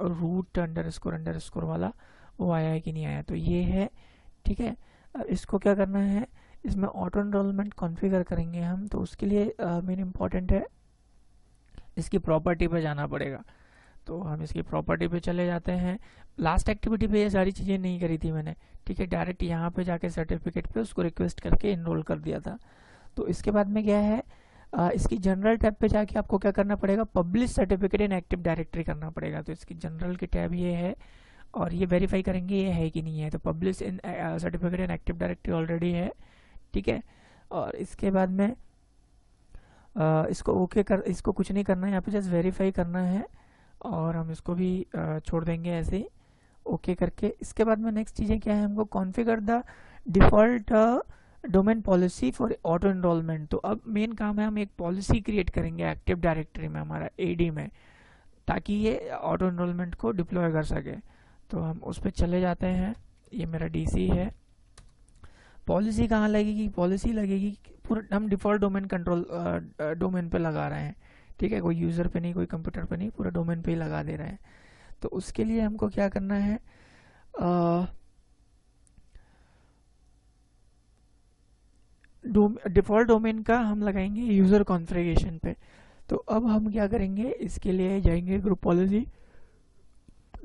रूट अंडरस्कोर वाला, वो आया है कि नहीं आया, तो ये है, ठीक है। अब इसको क्या करना है, इसमें ऑटो एनरोलमेंट कॉन्फ़िगर करेंगे हम। तो उसके लिए मेन इम्पॉर्टेंट है, इसकी प्रॉपर्टी पे जाना पड़ेगा। तो हम इसकी प्रॉपर्टी पे चले जाते हैं। लास्ट एक्टिविटी पे ये सारी चीज़ें नहीं करी थी मैंने, ठीक है। डायरेक्ट यहाँ पे जाके सर्टिफिकेट पे उसको रिक्वेस्ट करके इनरोल कर दिया था। तो इसके बाद में क्या है, इसकी जनरल टैब पे जाके आपको क्या करना पड़ेगा, publish certificate in active directory करना पड़ेगा। तो इसकी जनरल की टैब ये है, और ये वेरीफाई करेंगे ये है कि नहीं है। तो publish in certificate in active directory already है, ठीक है। और इसके बाद में इसको ओके कर, इसको कुछ नहीं करना है, यहाँ पे जस्ट वेरीफाई करना है, और हम इसको भी छोड़ देंगे ऐसे ही ओके करके। इसके बाद में नेक्स्ट चीज़ें क्या है, हमको configure the default domain policy for auto enrolment. तो अब मेन काम है, हम एक पॉलिसी क्रिएट करेंगे एक्टिव डायरेक्टरी में, हमारा एडी में, ताकि ये ऑटो एनरोलमेंट को डिप्लॉय कर सके। तो हम उस पर चले जाते हैं, ये मेरा डीसी है। पॉलिसी कहाँ लगेगी, पॉलिसी लगेगी पूरा, हम डिफ़ॉल्ट डोमेन कंट्रोल डोमेन पे लगा रहे हैं, ठीक है। कोई यूज़र पे नहीं, कोई कंप्यूटर पे नहीं, पूरा डोमेन पे ही लगा दे रहे हैं। तो उसके लिए हमको क्या करना है, डिफ़ॉल्ट डोमेन का हम लगाएंगे यूज़र कॉन्फ़िगरेशन पे। तो अब हम क्या करेंगे, इसके लिए जाएंगे ग्रुप पॉलिसी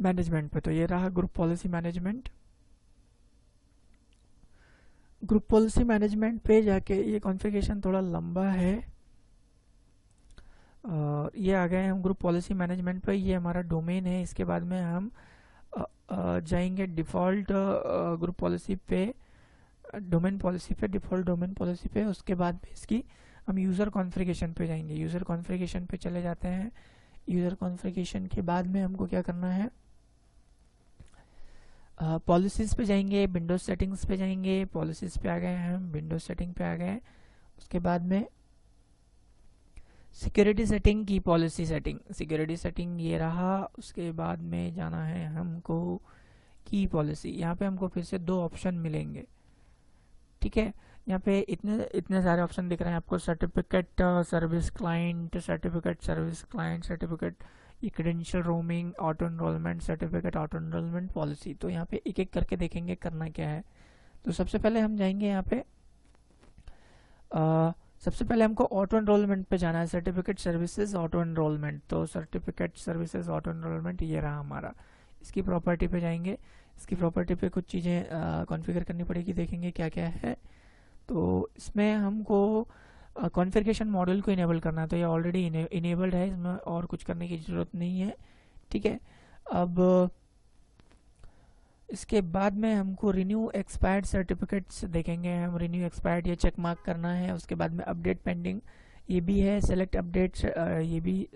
मैनेजमेंट पे। तो ये रहा group policy management. Group policy management पे जाके, ये कॉन्फ़िगरेशन थोड़ा लंबा है, ये आ गए हम ग्रुप पॉलिसी मैनेजमेंट पे। ये हमारा डोमेन है। इसके बाद में हम जाएंगे डिफ़ॉल्ट ग्रुप पॉलिसी पे, डोमेन पॉलिसी पे, डिफ़ॉल्ट डोमेन पॉलिसी पे। उसके बाद में इसकी हम यूज़र कॉन्फ़िगरेशन पे जाएंगे। यूज़र कॉन्फ़िगरेशन पे चले जाते हैं। यूज़र कॉन्फ़िगरेशन के बाद में हमको क्या करना है, पॉलिसीज़ पे जाएंगे, विंडोज सेटिंग्स पे जाएंगे। पॉलिसीज़ पे आ गए हैं हम, विंडोज सेटिंग पे आ गए। उसके बाद में सिक्योरिटी सेटिंग की पॉलिसी सेटिंग, सिक्योरिटी सेटिंग ये रहा। उसके बाद में जाना है हमको की पॉलिसी। यहाँ पे हमको फिर से 2 ऑप्शन मिलेंगे, ठीक है। यहाँ पे इतने सारे ऑप्शन दिख रहे हैं आपको, certificate service client, certificate service client, certificate credential roaming, auto enrolment, certificate auto enrolment policy. तो यहाँ पे एक एक करके देखेंगे करना क्या है। तो सबसे पहले हम जाएंगे यहाँ पे सबसे पहले हमको ऑटो एनरोलमेंट पे जाना है, सर्टिफिकेट सर्विसेज ऑटो एनरोलमेंट। तो सर्टिफिकेट सर्विसेज ऑटो एनरोलमेंट ये रहा हमारा। इसकी प्रॉपर्टी पे जाएंगे। इसकी प्रॉपर्टी पे कुछ चीज़ें कॉन्फ़िगर करनी पड़ेगी, देखेंगे क्या क्या है। तो इसमें हमको कॉन्फ़िगरेशन मॉड्यूल को इनेबल करना है, तो ये ऑलरेडी इनेबल्ड है, इसमें और कुछ करने की ज़रूरत नहीं है। ठीक है। अब इसके बाद में हमको रिन्यू एक्सपायर्ड सर्टिफिकेट्स देखेंगे, हम रिन्यू एक्सपायर्ड ये चेक मार्क करना है। उसके बाद में अपडेट पेंडिंग ये भी है, सेलेक्ट अपडेट्स ये भी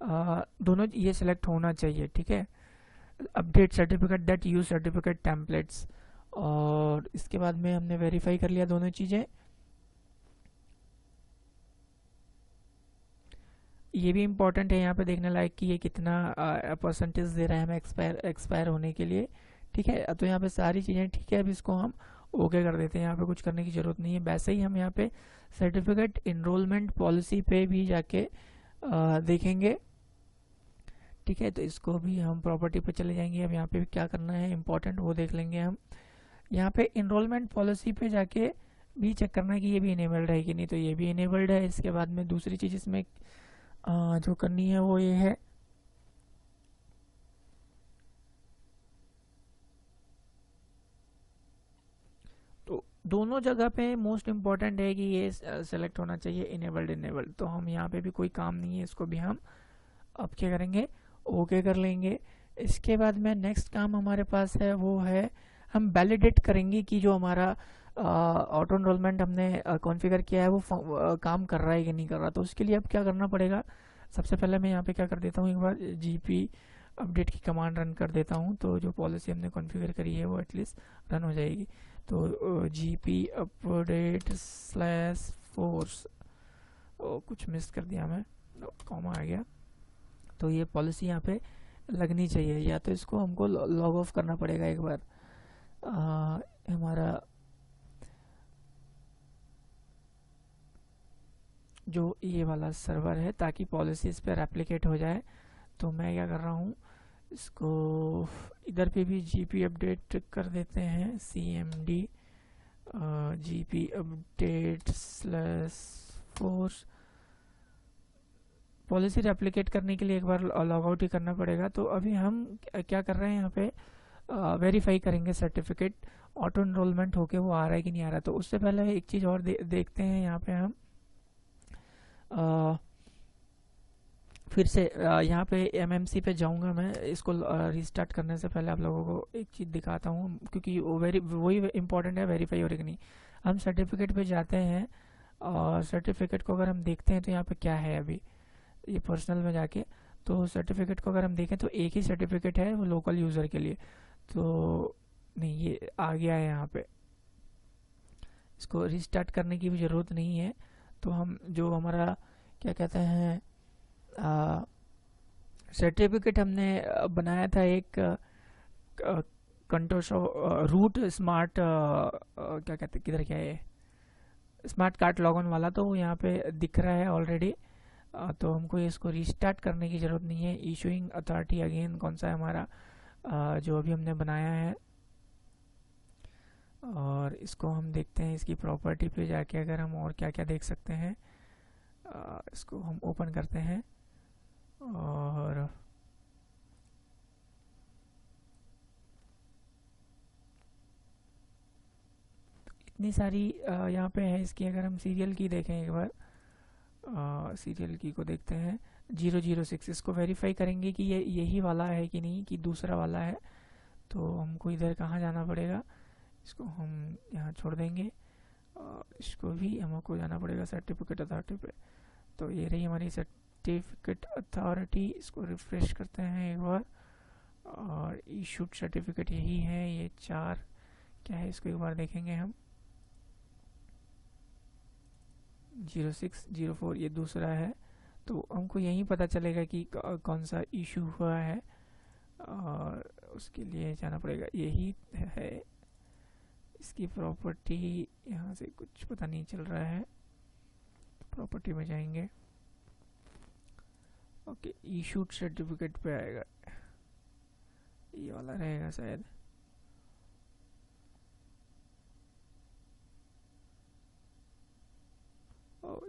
दोनों ये सेलेक्ट होना चाहिए। ठीक है। Update certificate that use certificate templates, और इसके बाद में हमने वेरीफाई कर लिया दोनों चीज़ें। ये भी इम्पोर्टेंट है यहाँ पे देखने लायक कि ये कितना परसेंटेज दे रहा है हमें एक्सपायर होने के लिए। ठीक है। तो यहाँ पे सारी चीज़ें ठीक है। अब इसको हम ओके कर देते हैं, यहाँ पे कुछ करने की ज़रूरत नहीं है। वैसे ही हम यहाँ पे सर्टिफिकेट इनरोलमेंट पॉलिसी पे भी जाके देखेंगे। ठीक है। तो इसको भी हम प्रॉपर्टी पे चले जाएंगे। अब यहाँ पे क्या करना है इम्पोर्टेंट वो देख लेंगे हम। यहाँ पे इनरोलमेंट पॉलिसी पे जाके भी चेक करना है कि ये भी इनेबल्ड है कि नहीं, तो ये भी इनेबल्ड है। इसके बाद में दूसरी चीज़ इसमें जो करनी है वो ये है, तो दोनों जगह पे मोस्ट इम्पॉर्टेंट है कि ये सेलेक्ट होना चाहिए इनेबल्ड इनेबल्ड। तो हम यहाँ पे भी कोई काम नहीं है, इसको भी हम अब क्या करेंगे ओके कर लेंगे। इसके बाद में नेक्स्ट काम हमारे पास है वो है हम वैलिडेट करेंगे कि जो हमारा ऑटो एनरोलमेंट हमने कॉन्फ़िगर किया है वो काम कर रहा है कि नहीं कर रहा। तो उसके लिए अब क्या करना पड़ेगा, सबसे पहले मैं यहाँ पे क्या कर देता हूँ, एक बार जीपी अपडेट की कमांड रन कर देता हूँ, तो जो पॉलिसी हमने कॉन्फ़िगर करी है वो एटलीस्ट रन हो जाएगी। तो जीपी अपडेट स्लैश फोर्स, कुछ मिस कर दिया मैं, कॉमा आ गया। तो ये पॉलिसी यहाँ पे लगनी चाहिए, या तो इसको हमको लॉग ऑफ करना पड़ेगा एक बार हमारा जो ये वाला सर्वर है, ताकि पॉलिसी इस पर एप्लीकेट हो जाए। तो मैं क्या कर रहा हूँ, इसको इधर पे भी जीपी अपडेट कर देते हैं, cmd GP update slash force. Policy replicate करने के लिए एक बार लॉग आउट ही करना पड़ेगा। तो अभी हम क्या कर रहे हैं यहाँ पे वेरीफाई करेंगे सर्टिफिकेट ऑटो एनरोलमेंट होके वो आ रहा है कि नहीं आ रहा। तो उससे पहले एक चीज़ और देखते हैं यहाँ पे हम फिर से यहाँ पे एमएमसी पे जाऊँगा मैं। इसको रिस्टार्ट करने से पहले आप लोगों को एक चीज़ दिखाता हूँ, क्योंकि वो वही इंपॉर्टेंट है, वेरीफाई हो रही कि नहीं। हम सर्टिफिकेट पे जाते हैं और सर्टिफिकेट को अगर हम देखते हैं तो यहाँ पे क्या है, अभी ये पर्सनल में जाके तो सर्टिफिकेट को अगर हम देखें तो एक ही सर्टिफिकेट है वो लोकल यूज़र के लिए। तो नहीं, ये आ गया है यहाँ पे, इसको रिस्टार्ट करने की भी ज़रूरत नहीं है। तो हम जो हमारा क्या कहते हैं सर्टिफिकेट हमने बनाया था एक कंट्रोल रूट स्मार्ट क्या कहते हैं, किधर क्या है, स्मार्ट कार्ड लॉगिन वाला, तो यहाँ पे दिख रहा है ऑलरेडी। तो हमको इसको रिस्टार्ट करने की ज़रूरत नहीं है। इशूइंग अथॉरिटी अगेन कौन सा है हमारा जो अभी हमने बनाया है, और इसको हम देखते हैं इसकी प्रॉपर्टी पे जाके अगर हम और क्या क्या देख सकते हैं। इसको हम ओपन करते हैं और इतनी सारी यहाँ पे है इसकी। अगर हम सीरियल की देखें एक बार, सीरियल की को देखते हैं 006, इसको वेरीफाई करेंगे कि ये यही वाला है कि नहीं, कि दूसरा वाला है। तो हमको इधर कहाँ जाना पड़ेगा, इसको हम यहाँ छोड़ देंगे और इसको भी हमको जाना पड़ेगा सर्टिफिकेट अथॉरिटी पे। तो ये रही हमारी सर्टिफिकेट अथॉरिटी, इसको रिफ्रेश करते हैं एक बार और इशूड सर्टिफिकेट यही है। ये 4 क्या है इसको एक बार देखेंगे हम, 0604 ये दूसरा है। तो हमको यहीं पता चलेगा कि कौन सा इशू हुआ है और उसके लिए जाना पड़ेगा, यही है। इसकी प्रॉपर्टी यहाँ से कुछ पता नहीं चल रहा है, प्रॉपर्टी में जाएंगे, ओके इशूड सर्टिफिकेट पे आएगा, ये वाला रहेगा शायद।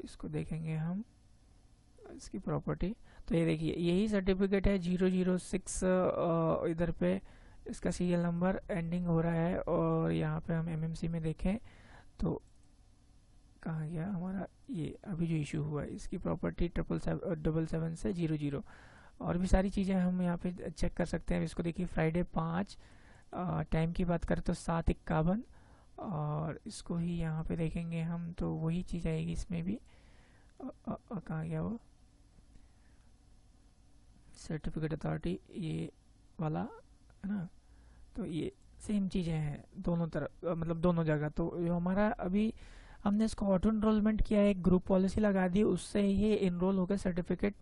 इसको देखेंगे हम, इसकी प्रॉपर्टी। तो ये देखिए यही सर्टिफिकेट है 006 इधर पे इसका सीरियल नंबर एंडिंग हो रहा है। और यहाँ पे हम एमएमसी में देखें तो कहाँ गया हमारा, ये अभी जो इशू हुआ है इसकी प्रॉपर्टी 777 से 00। और भी सारी चीज़ें हम यहाँ पे चेक कर सकते हैं। इसको देखिए फ्राइडे 5, टाइम की बात करें तो 7:51, और इसको ही यहाँ पे देखेंगे हम तो वही चीज़ आएगी इसमें भी। कहाँ गया वो सर्टिफिकेट अथॉरिटी, ये वाला है ना। तो ये सेम चीज़ें हैं दोनों तरफ, मतलब दोनों जगह। तो जो हमारा अभी हमने इसको ऑटो इनरोलमेंट किया है, एक ग्रुप पॉलिसी लगा दी, उससे ये इनरोल होकर सर्टिफिकेट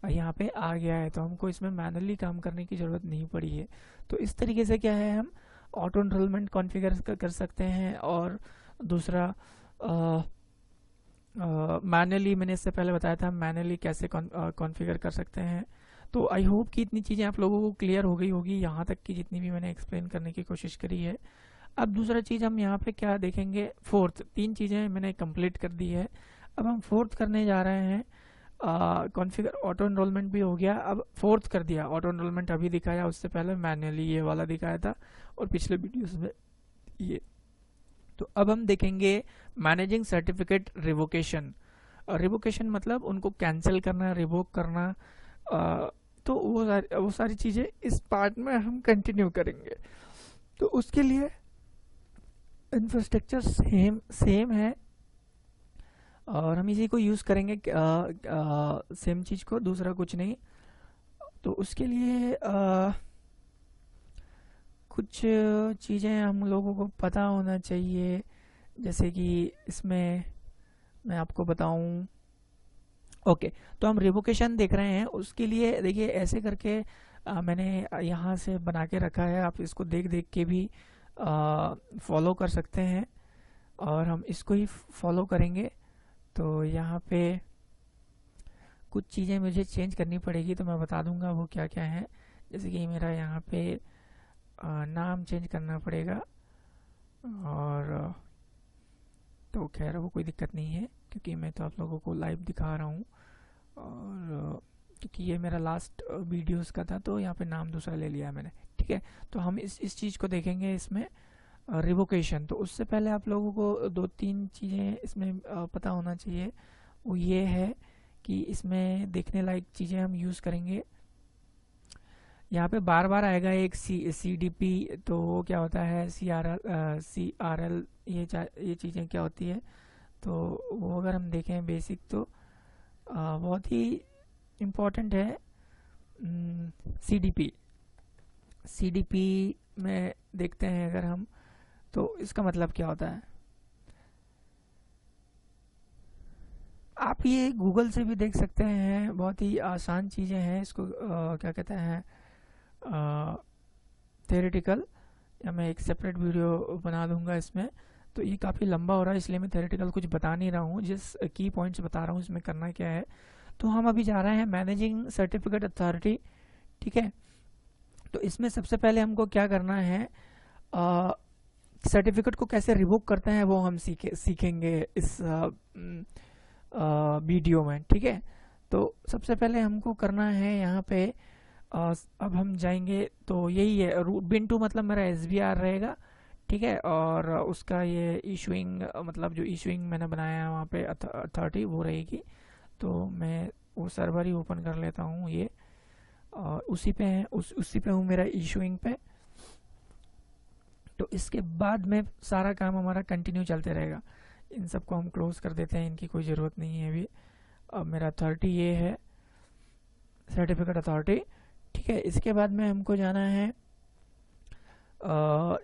यहाँ पे आ गया है। तो हमको इसमें मैनुअली काम करने की ज़रूरत नहीं पड़ी है। तो इस तरीके से क्या है, हम ऑटो इनरोलमेंट कॉन्फ़िगर कर सकते हैं। और दूसरा मैनुअली, मैंने इससे पहले बताया था मैनुअली कैसे कॉन्फ़िगर कर सकते हैं। तो आई होप कि इतनी चीज़ें आप लोगों को क्लियर हो गई होगी, यहाँ तक की जितनी भी मैंने एक्सप्लेन करने की कोशिश करी है। अब दूसरा चीज़ हम यहाँ पे क्या देखेंगे, फोर्थ। 3 चीज़ें मैंने कंप्लीट कर दी है, अब हम फोर्थ करने जा रहे हैं। कॉन्फ़िगर ऑटो एनरोलमेंट भी हो गया, अब फोर्थ कर दिया। ऑटो एनरोलमेंट अभी दिखाया, उससे पहले मैनुअली ये वाला दिखाया था, और पिछले वीडियोस में ये। तो अब हम देखेंगे मैनेजिंग सर्टिफिकेट रिवोकेशन। रिवोकेशन मतलब उनको कैंसिल करना, रिवोक करना। तो वो सारी चीज़ें इस पार्ट में हम कंटिन्यू करेंगे। तो उसके लिए इंफ्रास्ट्रक्चर सेम है, और हम इसी को यूज़ करेंगे, सेम चीज़ को, दूसरा कुछ नहीं। तो उसके लिए कुछ चीज़ें हम लोगों को पता होना चाहिए, जैसे कि इसमें मैं आपको बताऊं। ओके, तो हम रिवोकेशन देख रहे हैं। उसके लिए देखिए ऐसे करके मैंने यहाँ से बना के रखा है, आप इसको देख देख के भी फॉलो कर सकते हैं, और हम इसको ही फॉलो करेंगे। तो यहाँ पे कुछ चीज़ें मुझे चेंज करनी पड़ेगी, तो मैं बता दूंगा वो क्या क्या है। जैसे कि मेरा यहाँ पे नाम चेंज करना पड़ेगा, और तो खैर वो कोई दिक्कत नहीं है, क्योंकि मैं तो आप लोगों को लाइव दिखा रहा हूँ। और क्योंकि ये मेरा लास्ट वीडियोस का था, तो यहाँ पे नाम दूसरा ले लिया मैंने, ठीक है। तो हम इस चीज़ को देखेंगे इसमें, रिवोकेशन। तो उससे पहले आप लोगों को 2-3 चीज़ें इसमें पता होना चाहिए। वो ये है कि इसमें देखने लायक चीज़ें हम यूज़ करेंगे। यहाँ पे बार बार आएगा एक CDP, तो वो क्या होता है, CRL, ये चीज़ें क्या होती है। तो वो अगर हम देखें बेसिक, तो बहुत ही इम्पोर्टेंट है। CDP में देखते हैं अगर हम, तो इसका मतलब क्या होता है, आप ये गूगल से भी देख सकते हैं। बहुत ही आसान चीज़ें हैं। इसको क्या कहते हैं, थेरेटिकल, या मैं एक सेपरेट वीडियो बना दूंगा इसमें। तो ये काफ़ी लंबा हो रहा है, इसलिए मैं थेरेटिकल कुछ बता नहीं रहा हूँ, जिस की पॉइंट्स बता रहा हूँ इसमें करना क्या है। तो हम अभी जा रहे हैं मैनेजिंग सर्टिफिकेट अथॉरिटी, ठीक है। तो इसमें सबसे पहले हमको क्या करना है, सर्टिफिकेट को कैसे रिवोक करते हैं वो हम सीखेंगे इस वीडियो में, ठीक है। तो सबसे पहले हमको करना है यहाँ पे, अब हम जाएंगे तो यही है, बिन2 मतलब मेरा SBR रहेगा, ठीक है। और उसका ये इशूइंग, मतलब जो इशूइंग मैंने बनाया है वहाँ पे अथॉरिटी वो रहेगी। तो मैं वो सर्वर ही ओपन कर लेता हूँ ये, और उसी पे है, उसी पे हूँ मेरा इशूइंग पे। तो इसके बाद में सारा काम हमारा कंटिन्यू चलते रहेगा। इन सबको हम क्लोज कर देते हैं, इनकी कोई ज़रूरत नहीं है अभी। अब मेरा अथॉरिटी ये है, सर्टिफिकेट अथॉरिटी, ठीक है। इसके बाद में हमको जाना है,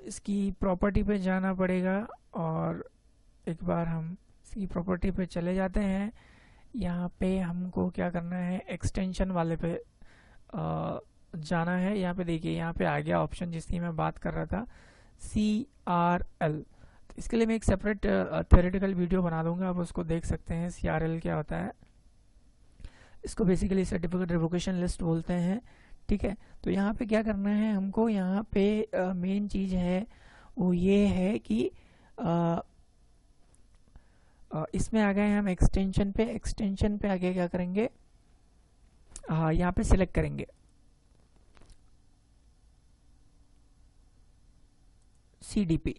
इसकी प्रॉपर्टी पे जाना पड़ेगा। और एक बार हम इसकी प्रॉपर्टी पे चले जाते हैं, यहाँ पे हमको क्या करना है, एक्सटेंशन वाले पे जाना है। यहाँ पे देखिए, यहाँ पे आ गया ऑप्शन जिसकी मैं बात कर रहा था, CRL। तो इसके लिए मैं एक सेपरेट थ्योरेटिकल वीडियो बना दूंगा, आप उसको देख सकते हैं CRL क्या होता है। इसको बेसिकली सर्टिफिकेट रिवोकेशन लिस्ट बोलते हैं, ठीक है। तो यहाँ पे क्या करना है हमको, यहाँ पे मेन चीज़ है वो ये है कि इसमें आ गए हम एक्सटेंशन पे। एक्सटेंशन पे आगे क्या करेंगे, यहाँ पे सिलेक्ट करेंगे CDP।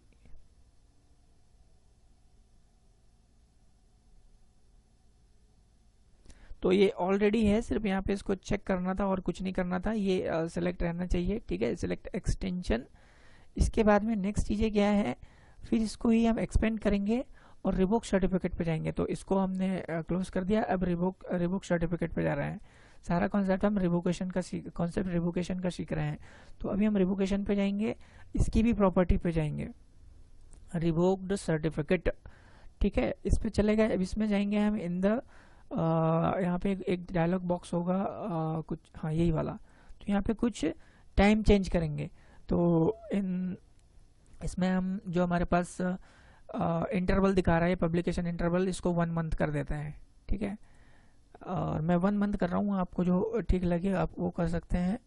तो ये ऑलरेडी है, सिर्फ यहाँ पे इसको चेक करना था और कुछ नहीं करना था, ये सिलेक्ट रहना चाहिए। ठीक है, सिलेक्ट एक्सटेंशन। इसके बाद में नेक्स्ट चीज़ें क्या है, फिर इसको ही हम एक्सपेंड करेंगे और रिवोक सर्टिफिकेट पे जाएंगे। तो इसको हमने क्लोज कर दिया, अब रिवोक सर्टिफिकेट पे जा रहे हैं। सारा कॉन्सेप्ट हम रिवोकेशन का सीख रहे हैं। तो अभी हम रिवोकेशन पे जाएंगे, इसकी भी प्रॉपर्टी पे जाएंगे, रिवोक्ड सर्टिफिकेट। ठीक है, इस पे चले गए। अब इसमें जाएंगे हम इन द, यहाँ पे एक डायलॉग बॉक्स होगा, कुछ, हाँ यही वाला। तो यहाँ पे कुछ टाइम चेंज करेंगे। तो इसमें हम जो हमारे पास इंटरवल दिखा रहा है, पब्लिकेशन इंटरवल, इसको 1 मंथ कर देते हैं। ठीक है, और मैं 1 मंथ कर रहा हूँ, आपको जो ठीक लगे आप वो कर सकते हैं।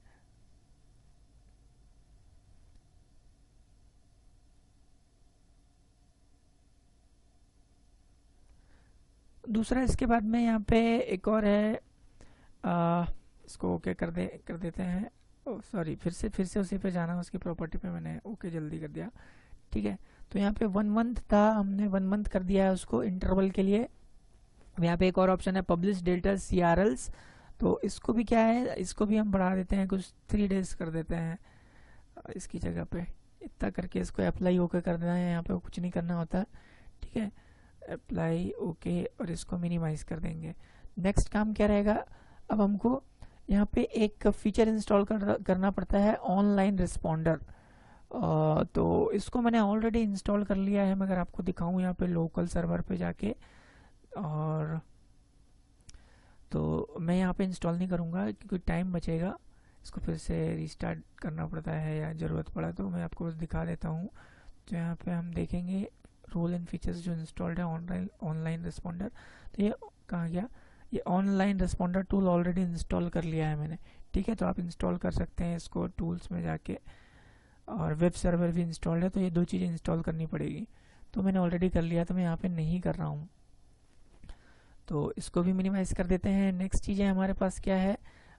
दूसरा इसके बाद में यहाँ पे एक और है, इसको ओके कर देते हैं। सॉरी, फिर से उसी पे जाना, उसकी प्रॉपर्टी पे मैंने ओके जल्दी कर दिया। ठीक है, तो यहाँ पे 1 मंथ था, हमने 1 मंथ कर दिया है उसको इंटरवल के लिए। यहाँ पे एक और ऑप्शन है पब्लिश डेटा CRLs। तो इसको भी क्या है, इसको भी हम बढ़ा देते हैं, कुछ 3 डेज कर देते हैं इसकी जगह पे। इतना करके इसको अप्लाई ओके कर देना है, यहाँ पे कुछ नहीं करना होता। ठीक है, अप्लाई ओके, और इसको मिनिमाइज कर देंगे। नेक्स्ट काम क्या रहेगा, अब हमको यहाँ पे एक फीचर इंस्टॉल करना पड़ता है, ऑनलाइन रिस्पॉन्डर। तो इसको मैंने ऑलरेडी इंस्टॉल कर लिया है, मगर आपको दिखाऊं यहाँ पे लोकल सर्वर पे जाके। और तो मैं यहाँ पे इंस्टॉल नहीं करूँगा क्योंकि टाइम बचेगा, इसको फिर से रिस्टार्ट करना पड़ता है या ज़रूरत पड़ा तो मैं आपको दिखा देता हूँ। तो यहाँ पे हम देखेंगे रोल एंड फीचर्स जो इंस्टॉल्ड है, ऑनलाइन रिस्पॉन्डर। तो ये कहाँ गया, ये online responder tool already install कर लिया है मैंने। ठीक है, तो आप इंस्टॉल कर सकते हैं इसको टूल्स में जाके। और वेब सर्वर भी इंस्टॉल्ड है, तो ये 2 चीज़ें इंस्टॉल करनी पड़ेगी। तो मैंने ऑलरेडी कर लिया, तो मैं यहाँ पे नहीं कर रहा हूँ। तो इसको भी मिनिमाइज कर देते हैं। नेक्स्ट चीज़ें हमारे पास क्या है,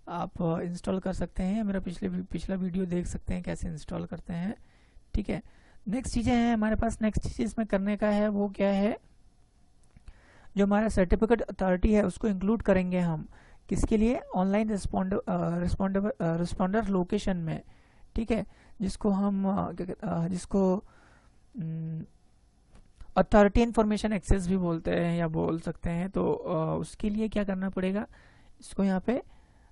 आप इंस्टॉल कर सकते हैं, मेरा पिछला वीडियो देख सकते हैं कैसे इंस्टॉल करते हैं। ठीक है, नेक्स्ट चीज़ें हैं हमारे पास। नेक्स्ट चीज़ इसमें करने का है वो क्या है, जो हमारा सर्टिफिकेट अथॉरिटी है उसको इंक्लूड करेंगे हम। किसके लिए, ऑनलाइन रिस्पॉन्डर लोकेशन में। ठीक है, जिसको हम जिसको अथॉरिटी इंफॉर्मेशन एक्सेस भी बोलते हैं या बोल सकते हैं। तो उसके लिए क्या करना पड़ेगा, इसको यहाँ पे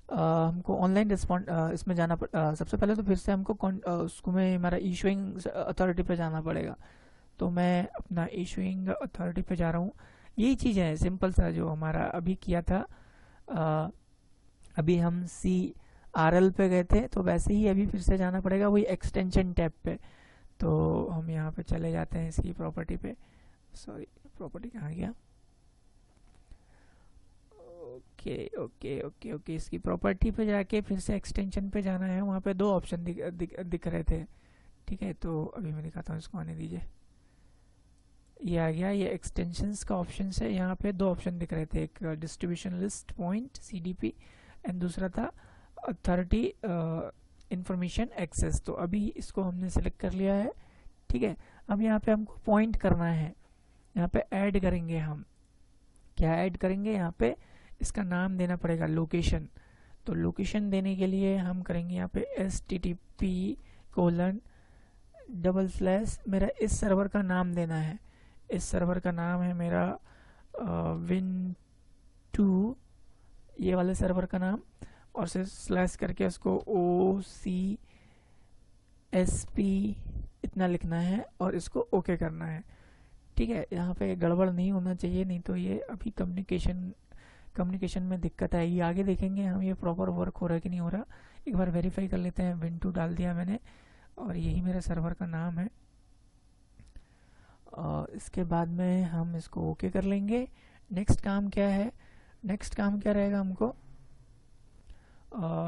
हमको ऑनलाइन रिस्पॉन्ड इसमें जाना सबसे पहले तो फिर से हमको उसको में हमारा इशूइंग अथॉरिटी पे जाना पड़ेगा। तो मैं अपना इशूइंग अथॉरिटी पे जा रहा हूँ। यही चीज़ है सिंपल सा जो हमारा अभी किया था। अभी हम CRL पे गए थे, तो वैसे ही अभी फिर से जाना पड़ेगा वही एक्सटेंशन टैब पे। तो हम यहाँ पे चले जाते हैं इसकी प्रॉपर्टी पे। सॉरी, प्रॉपर्टी कहाँ गया, ओके ओके ओके ओके, इसकी प्रॉपर्टी पे जाके फिर से एक्सटेंशन पे जाना है। वहाँ पे 2 ऑप्शन दिख रहे थे। ठीक है, तो अभी मैं दिखाता हूँ, इसको आने दीजिए। ये आ गया, ये एक्सटेंशंस का ऑप्शन है। यहाँ पे 2 ऑप्शन दिख रहे थे, एक distribution list point CDP and दूसरा था अथॉरिटी इंफॉर्मेशन एक्सेस। तो अभी इसको हमने सेलेक्ट कर लिया है। ठीक है, अब यहाँ पे हमको पॉइंट करना है, यहाँ पे ऐड करेंगे हम। क्या ऐड करेंगे, यहाँ पे इसका नाम देना पड़ेगा लोकेशन। तो लोकेशन देने के लिए हम करेंगे यहाँ पे http:// मेरा इस सर्वर का नाम देना है। इस सर्वर का नाम है मेरा Win2, ये वाले सर्वर का नाम, और से स्लैश करके उसको OCSP इतना लिखना है और इसको ओके करना है। ठीक है, यहाँ पे गड़बड़ नहीं होना चाहिए, नहीं तो ये अभी कम्युनिकेशन में दिक्कत आएगी। आगे देखेंगे हम ये प्रॉपर वर्क हो रहा है कि नहीं हो रहा। एक बार वेरीफाई कर लेते हैं। Win2 डाल दिया मैंने और यही मेरे सर्वर का नाम है। इसके बाद में हम इसको ओके कर लेंगे। नेक्स्ट काम क्या है, नेक्स्ट काम क्या रहेगा हमको,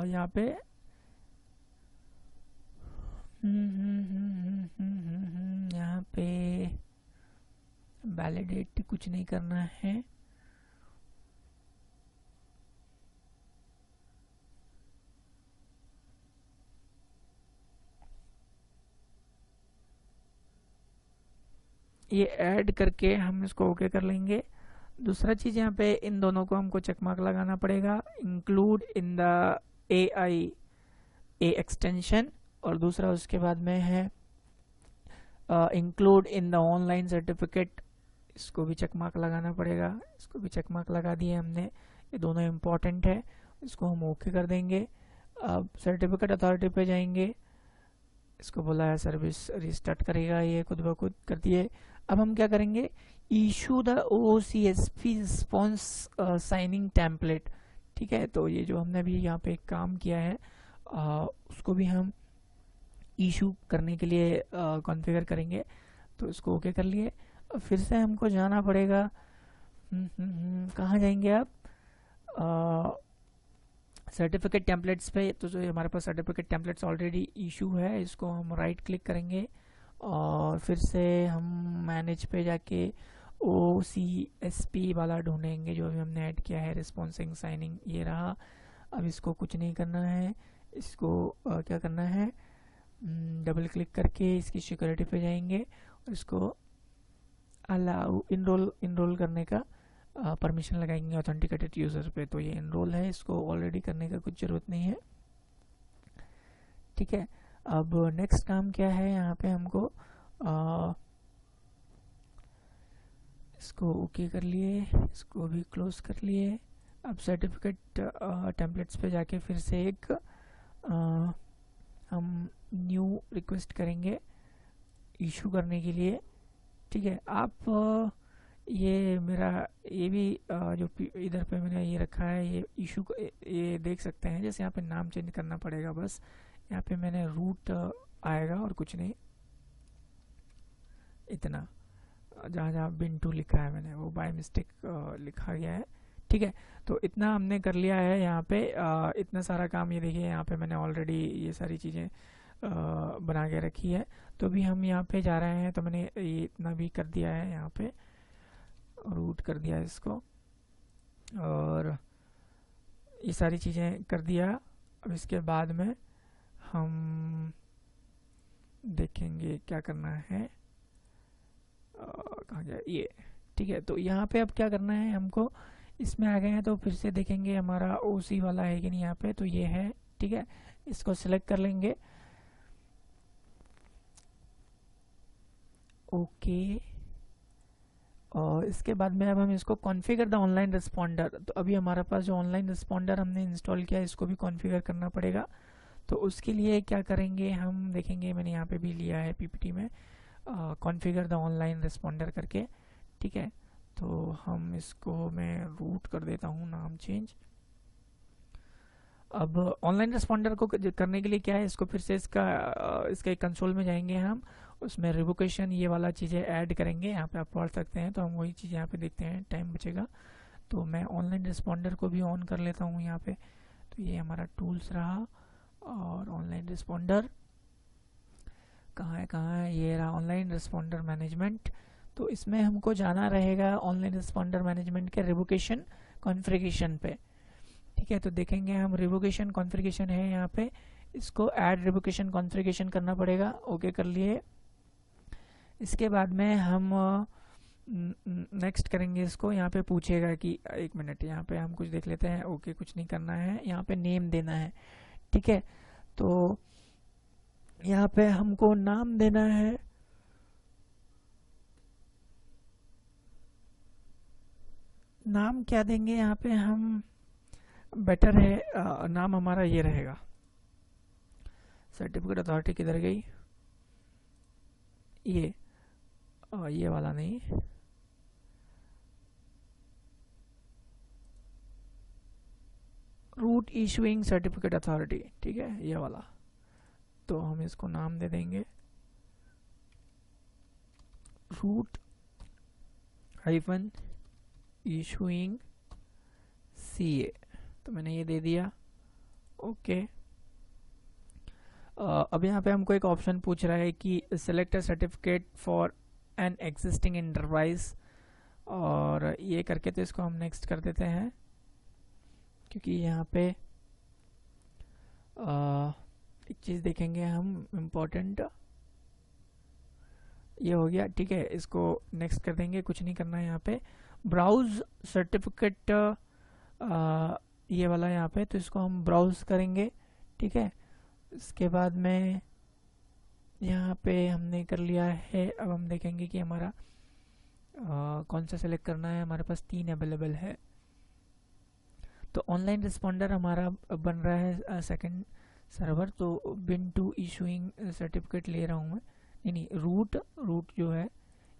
यहाँ पे यहाँ पे वैलिडेट कुछ नहीं करना है। ये ऐड करके हम इसको ओके कर लेंगे। दूसरा चीज यहाँ पे इन दोनों को हमको चेक मार्क लगाना पड़ेगा, include in the AI A extension, और दूसरा उसके बाद में है include in the online certificate, इसको भी चेक मार्क लगाना पड़ेगा। इसको भी चेक मार्क लगा दिए हमने, ये दोनों इम्पॉर्टेंट है, इसको हम ओके कर देंगे। अब सर्टिफिकेट अथॉरिटी पे जाएंगे, इसको बोला है सर्विस रिस्टार्ट करेगा, ये खुद ब खुद कर दिए। अब हम क्या करेंगे, issue the OCSP response signing template. ठीक है, तो ये जो हमने अभी यहाँ पे काम किया है उसको भी हम इशू करने के लिए कॉन्फ़िगर करेंगे। तो इसको ओके कर लिए। फिर से हमको जाना पड़ेगा, कहाँ जाएंगे आप, सर्टिफिकेट टेम्पलेट्स पे। तो जो हमारे पास सर्टिफिकेट टेम्पलेट्स ऑलरेडी इशू है, इसको हम राइट क्लिक करेंगे और फिर से हम मैनेज पे जाके OCSP वाला ढूंढेंगे जो अभी हमने ऐड किया है, रिस्पॉन्सिंग साइनिंग, ये रहा। अब इसको कुछ नहीं करना है, इसको क्या करना है, डबल क्लिक करके इसकी सिक्योरिटी पे जाएंगे और इसको अलाउ इनरोल करने का परमिशन लगाएंगे ऑथेंटिकेटेड यूजर पे। तो ये इनरोल है, इसको ऑलरेडी करने का कुछ जरूरत नहीं है। ठीक है, अब नेक्स्ट काम क्या है, यहाँ पे हमको इसको ओके कर लिए, इसको भी क्लोज कर लिए। अब सर्टिफिकेट टेम्पलेट्स पे जाके फिर से एक हम न्यू रिक्वेस्ट करेंगे इशू करने के लिए। ठीक है, आप ये मेरा ये भी जो इधर पे मैंने ये रखा है, ये इशू ये देख सकते हैं। जैसे यहाँ पे नाम चेंज करना पड़ेगा, बस यहाँ पे मैंने रूट आएगा और कुछ नहीं, इतना जहाँ जहाँ बिंटू लिखा है मैंने वो बाय मिस्टेक लिखा गया है। ठीक है, तो इतना हमने कर लिया है यहाँ पे। इतना सारा काम ये देखिए, यहाँ पे मैंने ऑलरेडी ये सारी चीज़ें बना के रखी है। तो अभी हम यहाँ पे जा रहे हैं, तो मैंने ये इतना भी कर दिया है, यहाँ पे रूट कर दिया इसको और ये सारी चीज़ें कर दिया। अब इसके बाद में हम देखेंगे क्या करना है, कहाँ गया ये। ठीक है, तो यहाँ पे अब क्या करना है, हमको इसमें आ गए हैं तो फिर से देखेंगे हमारा OC वाला है कि नहीं यहाँ पे, तो ये है। ठीक है, इसको सिलेक्ट कर लेंगे, ओके। और इसके बाद में अब हम इसको कॉन्फ़िगर द ऑनलाइन रिस्पॉन्डर। तो अभी हमारे पास जो ऑनलाइन रिस्पॉन्डर हमने इंस्टॉल किया, इसको भी कॉन्फ़िगर करना पड़ेगा। तो उसके लिए क्या करेंगे, हम देखेंगे, मैंने यहाँ पे भी लिया है PPT में कॉन्फ़िगर द ऑनलाइन रिस्पॉन्डर करके। ठीक है, तो हम इसको मैं रूट कर देता हूँ, नाम चेंज। अब ऑनलाइन रिस्पॉन्डर को करने के लिए क्या है, इसको फिर से इसके कंसोल में जाएंगे हम, उसमें रिवोकेशन ये वाला चीज़ें ऐड करेंगे। यहाँ पे आप पढ़ सकते हैं, तो हम वही चीज़ यहाँ पे देखते हैं, टाइम बचेगा। तो मैं ऑनलाइन रिस्पॉन्डर को भी ऑन कर लेता हूँ यहाँ पे। तो ये हमारा टूल्स रहा और ऑनलाइन रिस्पॉन्डर कहाँ है, ये रहा ऑनलाइन रिस्पॉन्डर मैनेजमेंट। तो इसमें हमको जाना रहेगा ऑनलाइन रिस्पॉन्डर मैनेजमेंट के रिवोकेशन कॉन्फ़िगरेशन पे। ठीक है, तो देखेंगे हम रिवोकेशन कॉन्फ़िगरेशन है यहाँ पे, इसको ऐड रिवोकेशन कॉन्फ़िगरेशन करना पड़ेगा, ओके कर लिए। इसके बाद में हम नेक्स्ट करेंगे इसको। यहाँ पे पूछेगा कि एक मिनट, यहाँ पे हम कुछ देख लेते हैं, ओके कुछ नहीं करना है, यहाँ पे नेम देना है। ठीक है, तो यहाँ पे हमको नाम देना है, नाम क्या देंगे यहाँ पे हम, बेटर है नाम हमारा ये रहेगा, सर्टिफिकेट अथॉरिटी किधर गई, ये वाला नहीं, रूट इशूइंग सर्टिफिकेट अथॉरिटी। ठीक है, ये वाला। तो हम इसको नाम दे देंगे रूट हाइफन इशूइंग CA। तो मैंने ये दे दिया, ओके। अब यहाँ पे हमको एक ऑप्शन पूछ रहा है कि select a certificate for an existing enterprise, और ये करके तो इसको हम नेक्स्ट कर देते हैं, क्योंकि यहाँ पे एक चीज़ देखेंगे हम इम्पोर्टेंट, ये हो गया। ठीक है, इसको नेक्स्ट कर देंगे, कुछ नहीं करना है यहाँ पे। ब्राउज सर्टिफिकेट ये वाला यहाँ पे, तो इसको हम ब्राउज करेंगे। ठीक है, इसके बाद में यहाँ पे हमने कर लिया है। अब हम देखेंगे कि हमारा कौन सा सेलेक्ट करना है। हमारे पास 3 अवेलेबल है। तो ऑनलाइन रिस्पॉन्डर हमारा बन रहा है सेकंड सर्वर, तो बिन टू इशूइंग सर्टिफिकेट ले रहा हूँ मैं। नहीं, रूट जो है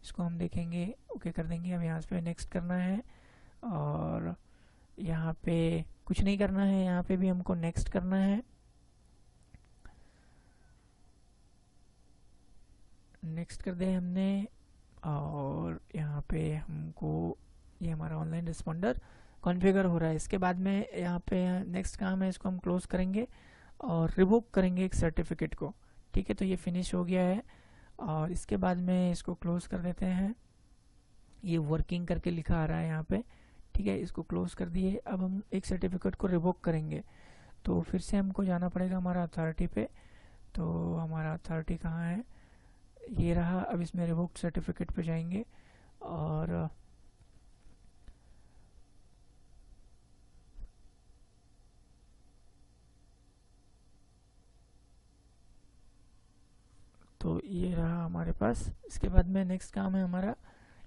इसको हम देखेंगे, ओके कर देंगे। अब यहाँ पे नेक्स्ट करना है, और यहाँ पे कुछ नहीं करना है, यहाँ पे भी हमको नेक्स्ट करना है। नेक्स्ट कर दे हमने, और यहाँ पे हमको ये हमारा ऑनलाइन रिस्पॉन्डर कॉन्फ़िगर हो रहा है। इसके बाद में यहाँ पे नेक्स्ट काम है, इसको हम क्लोज करेंगे और रिवोक करेंगे एक सर्टिफिकेट को। ठीक है, तो ये फिनिश हो गया है, और इसके बाद में इसको क्लोज कर देते हैं। ये वर्किंग करके लिखा आ रहा है यहाँ पे। ठीक है, इसको क्लोज कर दिए। अब हम एक सर्टिफिकेट को रिवोक करेंगे, तो फिर से हमको जाना पड़ेगा हमारा अथॉरिटी पे। तो हमारा अथॉरिटी कहाँ है, ये रहा। अब इसमें रिवोक्ड सर्टिफिकेट पे जाएंगे, और तो ये रहा हमारे पास। इसके बाद में नेक्स्ट काम है हमारा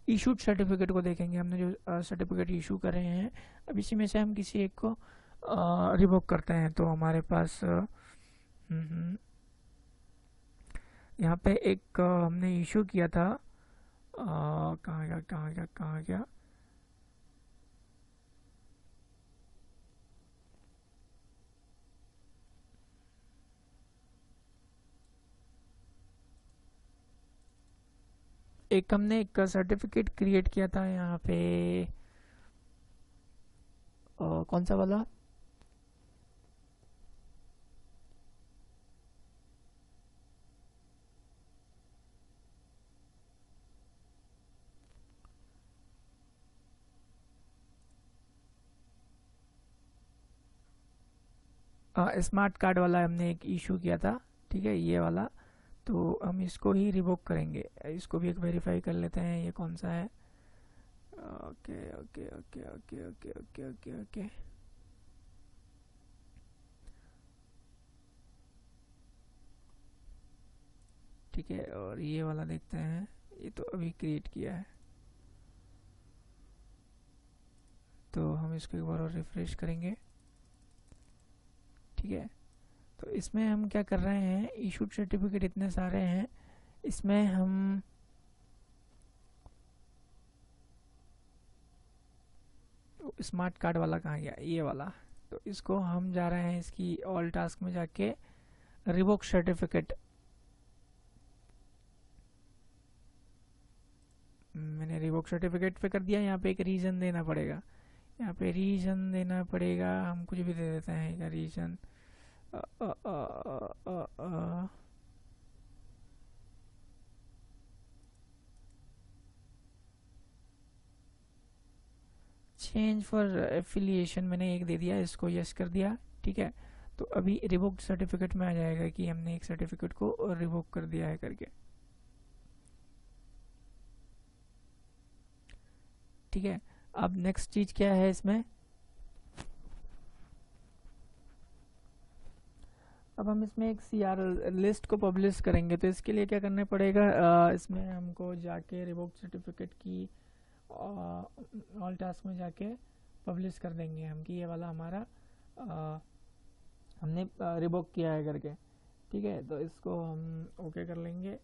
इशूड सर्टिफिकेट को देखेंगे। हमने जो सर्टिफिकेट इशू कर रहे हैं, अब इसी में से हम किसी एक को रिवोक करते हैं। तो हमारे पास यहाँ पे एक हमने इशू किया था, कहाँ गया। एक हमने एक सर्टिफिकेट क्रिएट किया था यहाँ पे, कौन सा वाला, स्मार्ट कार्ड वाला हमने एक इशू किया था। ठीक है, ये वाला। तो हम इसको ही रिवोक करेंगे। इसको भी एक वेरीफाई कर लेते हैं, ये कौन सा है। Okay okay okay okay okay okay okay okay ठीक है, और ये वाला देखते हैं। ये तो अभी क्रिएट किया है, तो हम इसको एक बार और रिफ्रेश करेंगे। ठीक है, तो इसमें हम क्या कर रहे हैं, इशूड सर्टिफिकेट इतने सारे हैं, इसमें हम स्मार्ट कार्ड वाला कहाँ गया, ये वाला। तो इसको हम जा रहे हैं इसकी ऑल टास्क में जाके रिवोक सर्टिफिकेट। मैंने रिवोक सर्टिफिकेट पे कर दिया। यहाँ पे एक रीजन देना पड़ेगा, यहाँ पे रीजन देना पड़ेगा। हम कुछ भी दे देते हैं, रीजन चेंज फॉर एफिलिएशन मैंने एक दे दिया, इसको यस कर दिया। ठीक है, तो अभी रिवोक्ड सर्टिफिकेट में आ जाएगा कि हमने एक सर्टिफिकेट को रिवोक कर दिया है करके। ठीक है, अब नेक्स्ट चीज क्या है इसमें, अब हम इसमें एक CRL लिस्ट को पब्लिश करेंगे। तो इसके लिए क्या करना पड़ेगा, इसमें हमको जाके रिवोक्ड सर्टिफिकेट की ऑल टास्क में जाके पब्लिश कर देंगे हम कि ये वाला हमारा हमने रिवोक किया है करके। ठीक है, तो इसको हम ओके कर लेंगे,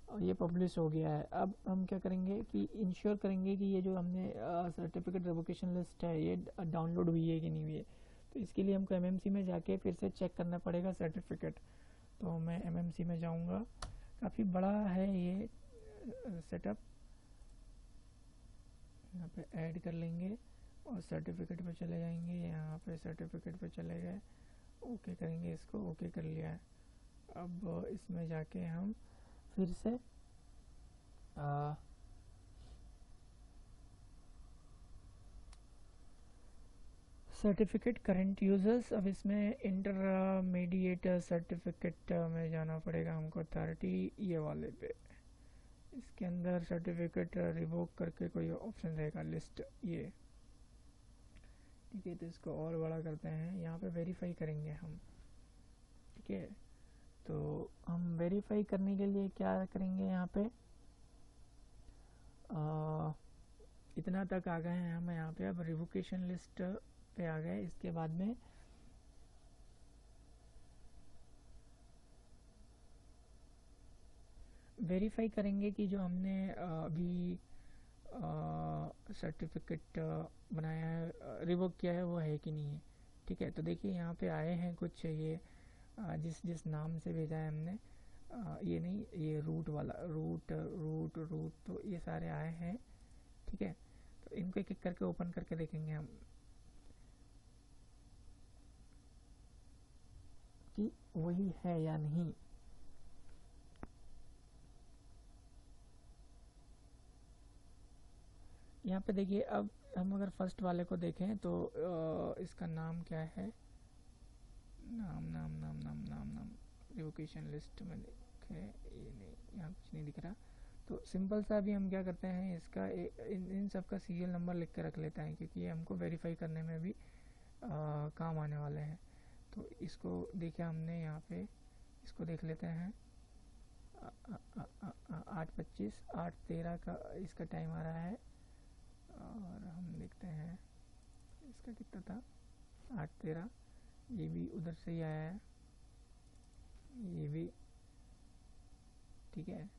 और ये पब्लिश हो गया है। अब हम क्या करेंगे कि इंश्योर करेंगे कि ये जो हमने सर्टिफिकेट रिवोकेशन लिस्ट है ये डाउनलोड हुई है कि नहीं हुई है। तो इसके लिए हमको MMC में जाके फिर से चेक करना पड़ेगा सर्टिफिकेट। तो मैं MMC में जाऊंगा, काफ़ी बड़ा है ये सेटअप। यहाँ पे ऐड कर लेंगे और सर्टिफिकेट पे चले जाएंगे। यहाँ पे सर्टिफिकेट पे चले गए, ओके करेंगे, इसको ओके कर लिया है। अब इसमें जाके हम फिर से सर्टिफिकेट करंट यूजर्स, अब इसमें इंटरमीडिएट सर्टिफिकेट में जाना पड़ेगा हमको, 30 ये वाले पे। इसके अंदर सर्टिफिकेट रिवोक करके कोई ऑप्शन रहेगा, लिस्ट ये, ठीक है। तो इसको और बड़ा करते हैं, यहाँ पे वेरीफाई करेंगे हम, ठीक है। तो हम वेरीफाई करने के लिए क्या करेंगे, यहाँ पे इतना तक आ गए हैं हम यहाँ पे। अब रिवोकेशन लिस्ट पे आ गए। इसके बाद में वेरीफाई करेंगे कि जो हमने अभी सर्टिफिकेट बनाया है, रिवोक किया है, वो है कि नहीं है, ठीक है। तो देखिए यहाँ पे आए हैं कुछ, ये जिस जिस नाम से भेजा है हमने, ये नहीं, ये रूट वाला, रूट रूट रूट, तो ये सारे आए हैं, ठीक है। तो इनको एक एक करके ओपन करके देखेंगे हम कि वही है या नहीं। यहाँ पे देखिए, अब हम अगर फर्स्ट वाले को देखें तो इसका नाम क्या है, नाम नाम नाम नाम नाम नाम रिवोकेशन लिस्ट में देखें, ये नहीं, यहाँ कुछ नहीं दिख रहा। तो सिंपल सा भी हम क्या करते हैं, इसका इन सब का सीरियल नंबर लिख के रख लेते हैं, क्योंकि ये हमको वेरीफाई करने में भी काम आने वाले हैं। तो इसको देखिए हमने यहाँ पे, इसको देख लेते हैं, 8:25 8:13 का इसका टाइम आ रहा है, और हम देखते हैं इसका कितना था, 8:13। ये भी उधर से ही आया है, ये भी, ठीक है।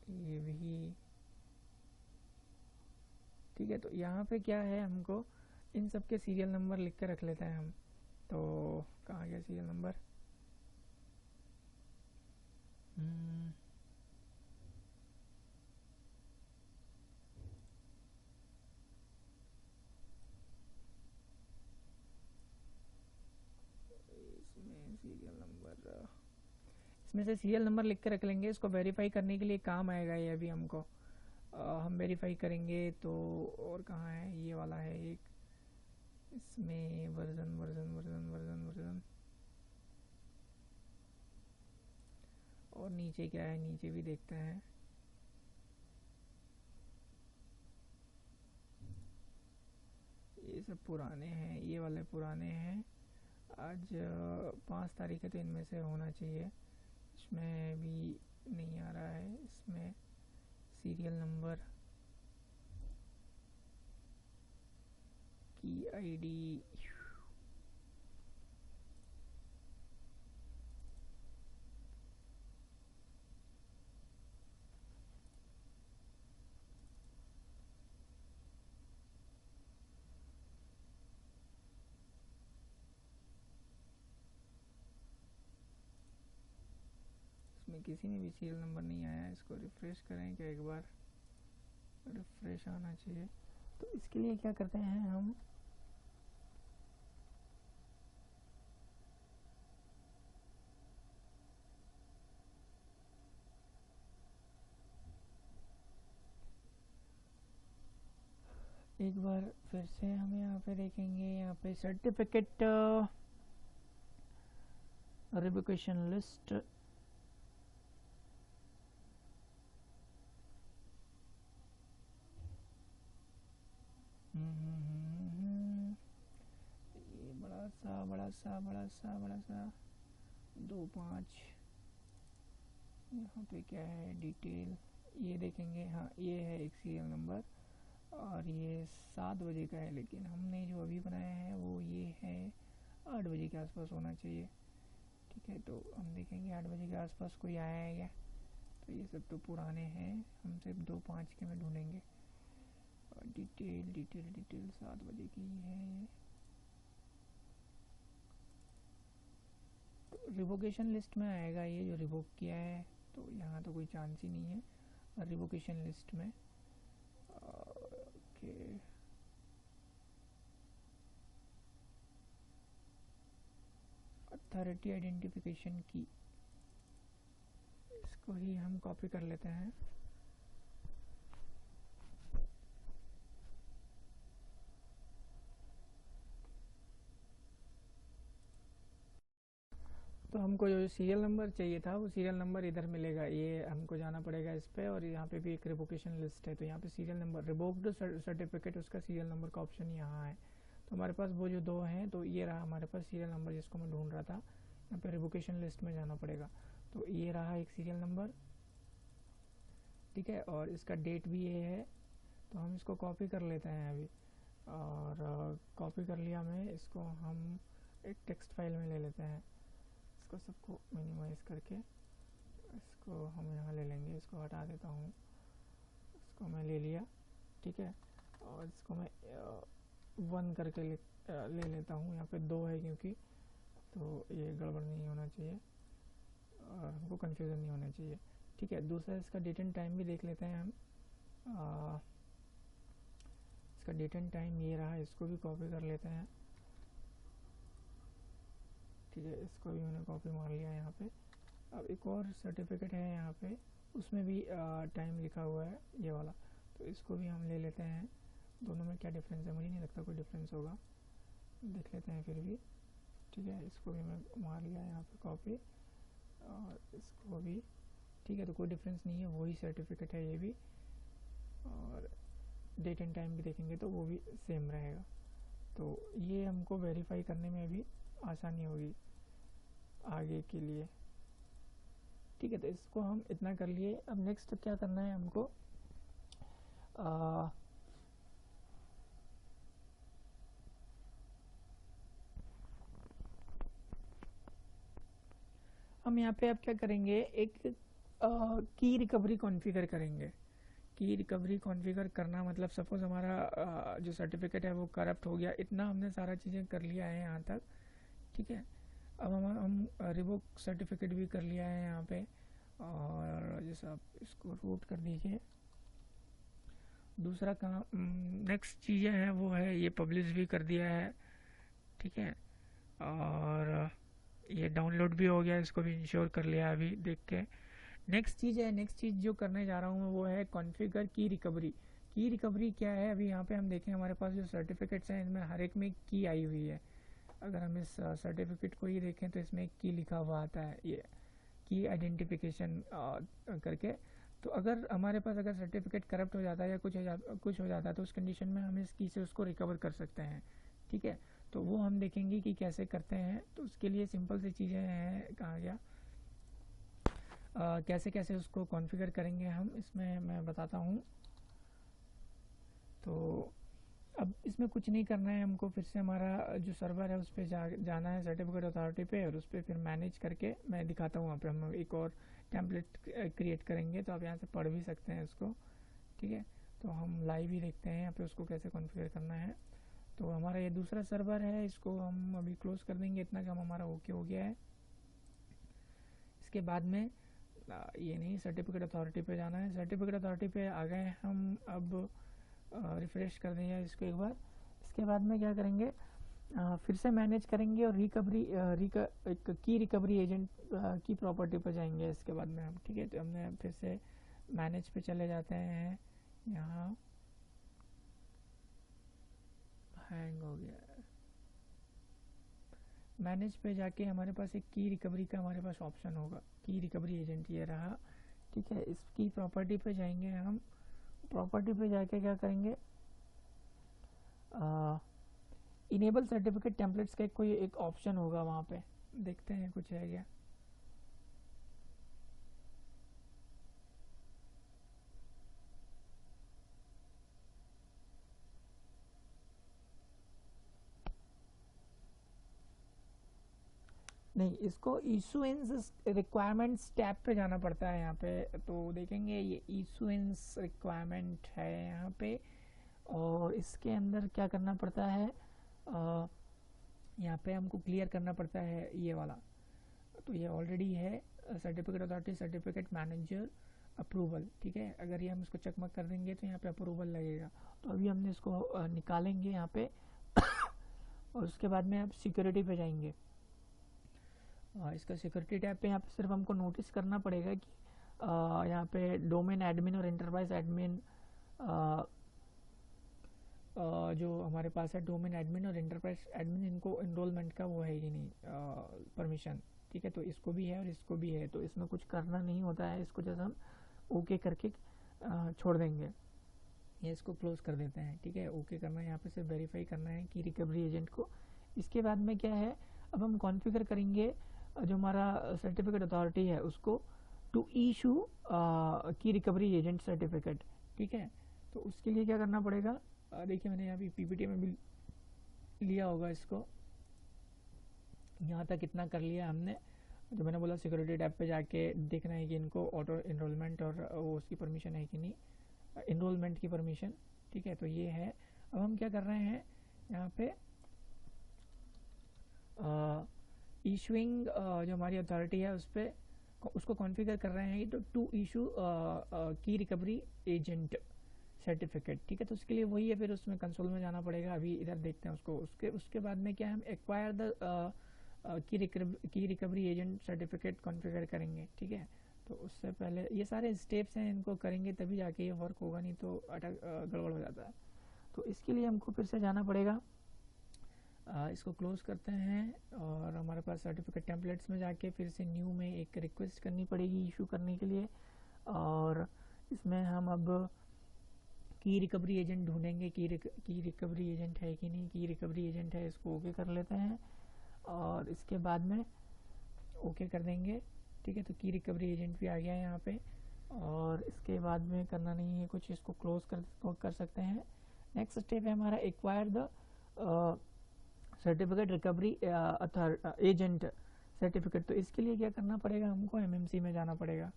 ये भी ठीक है। तो यहाँ पे क्या है, हमको इन सब के सीरियल नंबर लिख के रख लेते हैं हम। तो कहाँ गया सीरियल नंबर, इसमें सीरियल नंबर, इसमें से सीरियल नंबर लिख के रख लेंगे। इसको वेरीफाई करने के लिए काम आएगा ये अभी हमको। हम वेरीफाई करेंगे तो, और कहाँ है, ये वाला है एक, इसमें version version version version version, और नीचे क्या है, नीचे भी देखते हैं। ये सब पुराने हैं, ये वाले पुराने हैं। आज 5 तारीख है, तो इनमें से होना चाहिए। इसमें भी नहीं आ रहा है, इसमें सीरियल नंबर की आईडी, इसमें किसी में भी सीरियल नंबर नहीं आया। इसको रिफ्रेश करें क्या, एक बार रिफ्रेश आना चाहिए। तो इसके लिए क्या करते हैं हम, एक बार फिर से हम यहाँ पे देखेंगे, यहाँ पे सर्टिफिकेट रिवोकेशन लिस्ट, ये बड़ा सा बड़ा सा बड़ा सा बड़ा सा 2-5, यहाँ पे क्या है, डिटेल ये देखेंगे। हाँ, ये है एक सीरियल नंबर, और ये 7 बजे का है, लेकिन हमने जो अभी बनाया है वो ये है 8 बजे के आसपास होना चाहिए, ठीक है। तो हम देखेंगे 8 बजे के आसपास कोई आया है क्या। तो ये सब तो पुराने हैं, हम सिर्फ 2-5 के में ढूंढेंगे। और डिटेल डिटेल डिटेल 7 बजे की है ये। तो रिवोकेशन लिस्ट में आएगा ये, जो रिवोक किया है। तो यहाँ तो कोई चांस ही नहीं है रिवोकेशन लिस्ट में। ओके, अथॉरिटी आइडेंटिफिकेशन की, इसको ही हम कॉपी कर लेते हैं। तो हमको जो सीरियल नंबर चाहिए था वो सीरियल नंबर इधर मिलेगा, ये हमको जाना पड़ेगा इस पे, और यहाँ पे भी एक रिवोकेशन लिस्ट है, तो यहाँ पे सीरियल नंबर रिवोक्ड सर्टिफिकेट उसका सीरियल नंबर का ऑप्शन यहाँ है। तो हमारे पास वो जो दो हैं, तो ये रहा हमारे पास सीरियल नंबर जिसको मैं ढूंढ रहा था। यहाँ पे रिवोकेशन लिस्ट में जाना पड़ेगा, तो ये रहा एक सीरियल नंबर, ठीक है, और इसका डेट भी ये है। तो हम इसको कॉपी कर लेते हैं अभी, और कॉपी कर लिया मैं इसको, हम एक टेक्स्ट फाइल में ले लेते हैं। इसको सबको मिनिमाइज़ करके इसको हम यहाँ ले लेंगे, इसको हटा देता हूँ, इसको मैं ले लिया, ठीक है, और इसको मैं 1 करके ले लेता हूँ। यहाँ पे 2 है क्योंकि, तो ये गड़बड़ नहीं होना चाहिए और हमको कन्फ्यूज़न नहीं होना चाहिए, ठीक है। दूसरा इसका डेट एंड टाइम भी देख लेते हैं हम। इसका डेट एंड टाइम ये रहा, इसको भी कॉपी कर लेते हैं, ठीक है, इसको भी मैंने कॉपी मार लिया यहाँ पे। अब एक और सर्टिफिकेट है यहाँ पे, उसमें भी टाइम लिखा हुआ है ये वाला, तो इसको भी हम ले लेते हैं। दोनों में क्या डिफरेंस है, मुझे नहीं लगता कोई डिफरेंस होगा, देख लेते हैं फिर भी, ठीक है। इसको भी मैं मार लिया यहाँ पे कॉपी, और इसको भी, ठीक है, तो कोई डिफरेंस नहीं है, वही सर्टिफिकेट है ये भी, और डेट एंड टाइम भी देखेंगे तो वो भी सेम रहेगा। तो ये हमको वेरीफाई करने में भी आसानी होगी आगे के लिए, ठीक है। तो इसको हम इतना कर लिए। अब नेक्स्ट क्या करना है हमको, हम यहाँ पे अब क्या करेंगे, एक की रिकवरी कॉन्फ़िगर करेंगे। की रिकवरी कॉन्फ़िगर करना मतलब सपोज़ हमारा जो सर्टिफिकेट है वो करप्ट हो गया, इतना हमने सारा चीज़ें कर लिया है यहाँ तक, ठीक है। अब हम रिवोक सर्टिफिकेट भी कर लिया है यहाँ पे, और जैसे आप इसको रूट कर दीजिए। दूसरा काम, नेक्स्ट चीज़ें हैं वो है ये पब्लिश भी कर दिया है, ठीक है, और ये डाउनलोड भी हो गया, इसको भी इंश्योर कर लिया अभी देख के। नेक्स्ट चीज़ जो करने जा रहा हूँ मैं वो है कॉन्फ़िगर की रिकवरी। की रिकवरी क्या है, अभी यहाँ पे हम देखें हमारे पास जो सर्टिफिकेट्स हैं इनमें हर एक में की आई हुई है। अगर हम इस सर्टिफिकेट को ही देखें तो इसमें एक की लिखा हुआ आता है, ये की आइडेंटिफिकेशन करके। तो अगर हमारे पास अगर सर्टिफिकेट करप्ट हो जाता है या कुछ हो जाता है तो उस कंडीशन में हम इस की से उसको रिकवर कर सकते हैं, ठीक है। तो वो हम देखेंगे कि कैसे करते हैं। तो उसके लिए सिंपल सी चीज़ें हैं, कहा गया कैसे कैसे उसको कॉन्फ़िगर करेंगे हम, इसमें मैं बताता हूँ। तो अब इसमें कुछ नहीं करना है हमको, फिर से हमारा जो सर्वर है उस पर जाना है सर्टिफिकेट अथॉरिटी पे, और उस पर फिर मैनेज करके मैं दिखाता हूँ। वहाँ पे हम एक और टेम्पलेट क्रिएट करेंगे, तो आप यहाँ से पढ़ भी सकते हैं इसको, ठीक है। तो हम लाइव ही देखते हैं यहाँ पे उसको कैसे कॉन्फ़िगर करना है। तो हमारा ये दूसरा सर्वर है, इसको हम अभी क्लोज़ कर देंगे, इतना काम हमारा ओके हो गया है। इसके बाद में ये नहीं, सर्टिफिकेट अथॉरिटी पे जाना है। सर्टिफिकेट अथॉरिटी पे आ गए हम, अब रिफ़्रेश कर देंगे इसको एक बार। इसके बाद में क्या करेंगे, फिर से मैनेज करेंगे और एक की रिकवरी एजेंट की प्रॉपर्टी पर जाएंगे इसके बाद में हम, ठीक है। तो हमने फिर से मैनेज पे चले जाते हैं, यहाँ हैंग हो गया। मैनेज पे जाके हमारे पास एक की रिकवरी का हमारे पास ऑप्शन होगा, की रिकवरी एजेंट ये रहा, ठीक है। इसकी प्रॉपर्टी पे जाएंगे हम, प्रॉपर्टी पे जाके क्या करेंगे, इनेबल सर्टिफिकेट टेम्पलेट्स का कोई एक ऑप्शन होगा वहाँ पे, देखते हैं कुछ है क्या। नहीं, इसको इशुएंस रिक्वायरमेंट्स टैब पे जाना पड़ता है यहाँ पे, तो देखेंगे ये इशुएंस रिक्वायरमेंट है यहाँ पे, और इसके अंदर क्या करना पड़ता है, यहाँ पे हमको क्लियर करना पड़ता है ये वाला। तो ये ऑलरेडी है, certificate authority certificate manager approval, ठीक है। अगर ये हम इसको चकमक कर देंगे तो यहाँ पे अप्रूवल लगेगा। तो अभी हमने इसको निकालेंगे यहाँ पे और उसके बाद में आप सिक्योरिटी पे जाएंगे। इसका सिक्योरिटी टैब पे यहाँ पे सिर्फ हमको नोटिस करना पड़ेगा कि यहाँ पे डोमेन एडमिन और एंटरप्राइज एडमिन, जो हमारे पास है डोमेन एडमिन और एंटरप्राइज एडमिन, इनको इनरोलमेंट का वो है ही नहीं परमिशन, ठीक है। तो इसको भी है और इसको भी है, तो इसमें कुछ करना नहीं होता है, इसको जैसे हम ओके करके छोड़ देंगे, ये इसको क्लोज कर देते हैं, ठीक है। ओके करना है, यहाँ पे सिर्फ वेरीफाई करना है की रिकवरी एजेंट को। इसके बाद में क्या है, अब हम कॉन्फ़िगर करेंगे जो हमारा सर्टिफिकेट अथॉरिटी है उसको टू इशू की रिकवरी एजेंट सर्टिफिकेट, ठीक है। तो उसके लिए क्या करना पड़ेगा, देखिए मैंने यहाँ भी पीपीटी में भी लिया होगा इसको, यहाँ तक इतना कर लिया हमने। जो मैंने बोला सिक्योरिटी टैब पे जाके देखना है कि इनको ऑटो इनरोलमेंट और वो उसकी परमिशन है कि नहीं, इनरोलमेंट की परमिशन, ठीक है। तो ये है। अब हम क्या कर रहे हैं यहाँ पे, इशूइंग जो हमारी अथॉरिटी है उस पर उसको कॉन्फ़िगर कर रहे हैं, तो टू इशू की रिकवरी एजेंट सर्टिफिकेट, ठीक है। तो उसके लिए वही है, फिर उसमें कंसोल में जाना पड़ेगा, अभी इधर देखते हैं उसको। उसके बाद में क्या हम acquire the key recovery agent certificate configure करेंगे, ठीक है। तो उससे पहले ये सारे स्टेप्स हैं, इनको करेंगे तभी जाके ये वर्क होगा, नहीं तो अटक गड़बड़ हो जाता है। तो इसके लिए हमको फिर से जाना पड़ेगा, इसको क्लोज करते हैं और हमारे पास सर्टिफिकेट टेम्पलेट्स में जाके फिर से न्यू में एक रिक्वेस्ट करनी पड़ेगी इशू करने के लिए, और इसमें हम अब की रिकवरी एजेंट ढूंढेंगे, की रिकवरी एजेंट है कि नहीं। की रिकवरी एजेंट है, इसको ओके कर लेते हैं और इसके बाद में ओके कर देंगे, ठीक है। तो की रिकवरी एजेंट भी आ गया है यहाँ पे, और इसके बाद में करना नहीं है कुछ, इसको क्लोज कर सकते हैं। नेक्स्ट स्टेप है हमारा acquire the certificate recovery agent certificate. तो इसके लिए क्या करना पड़ेगा, हमको एमएमसी में जाना पड़ेगा।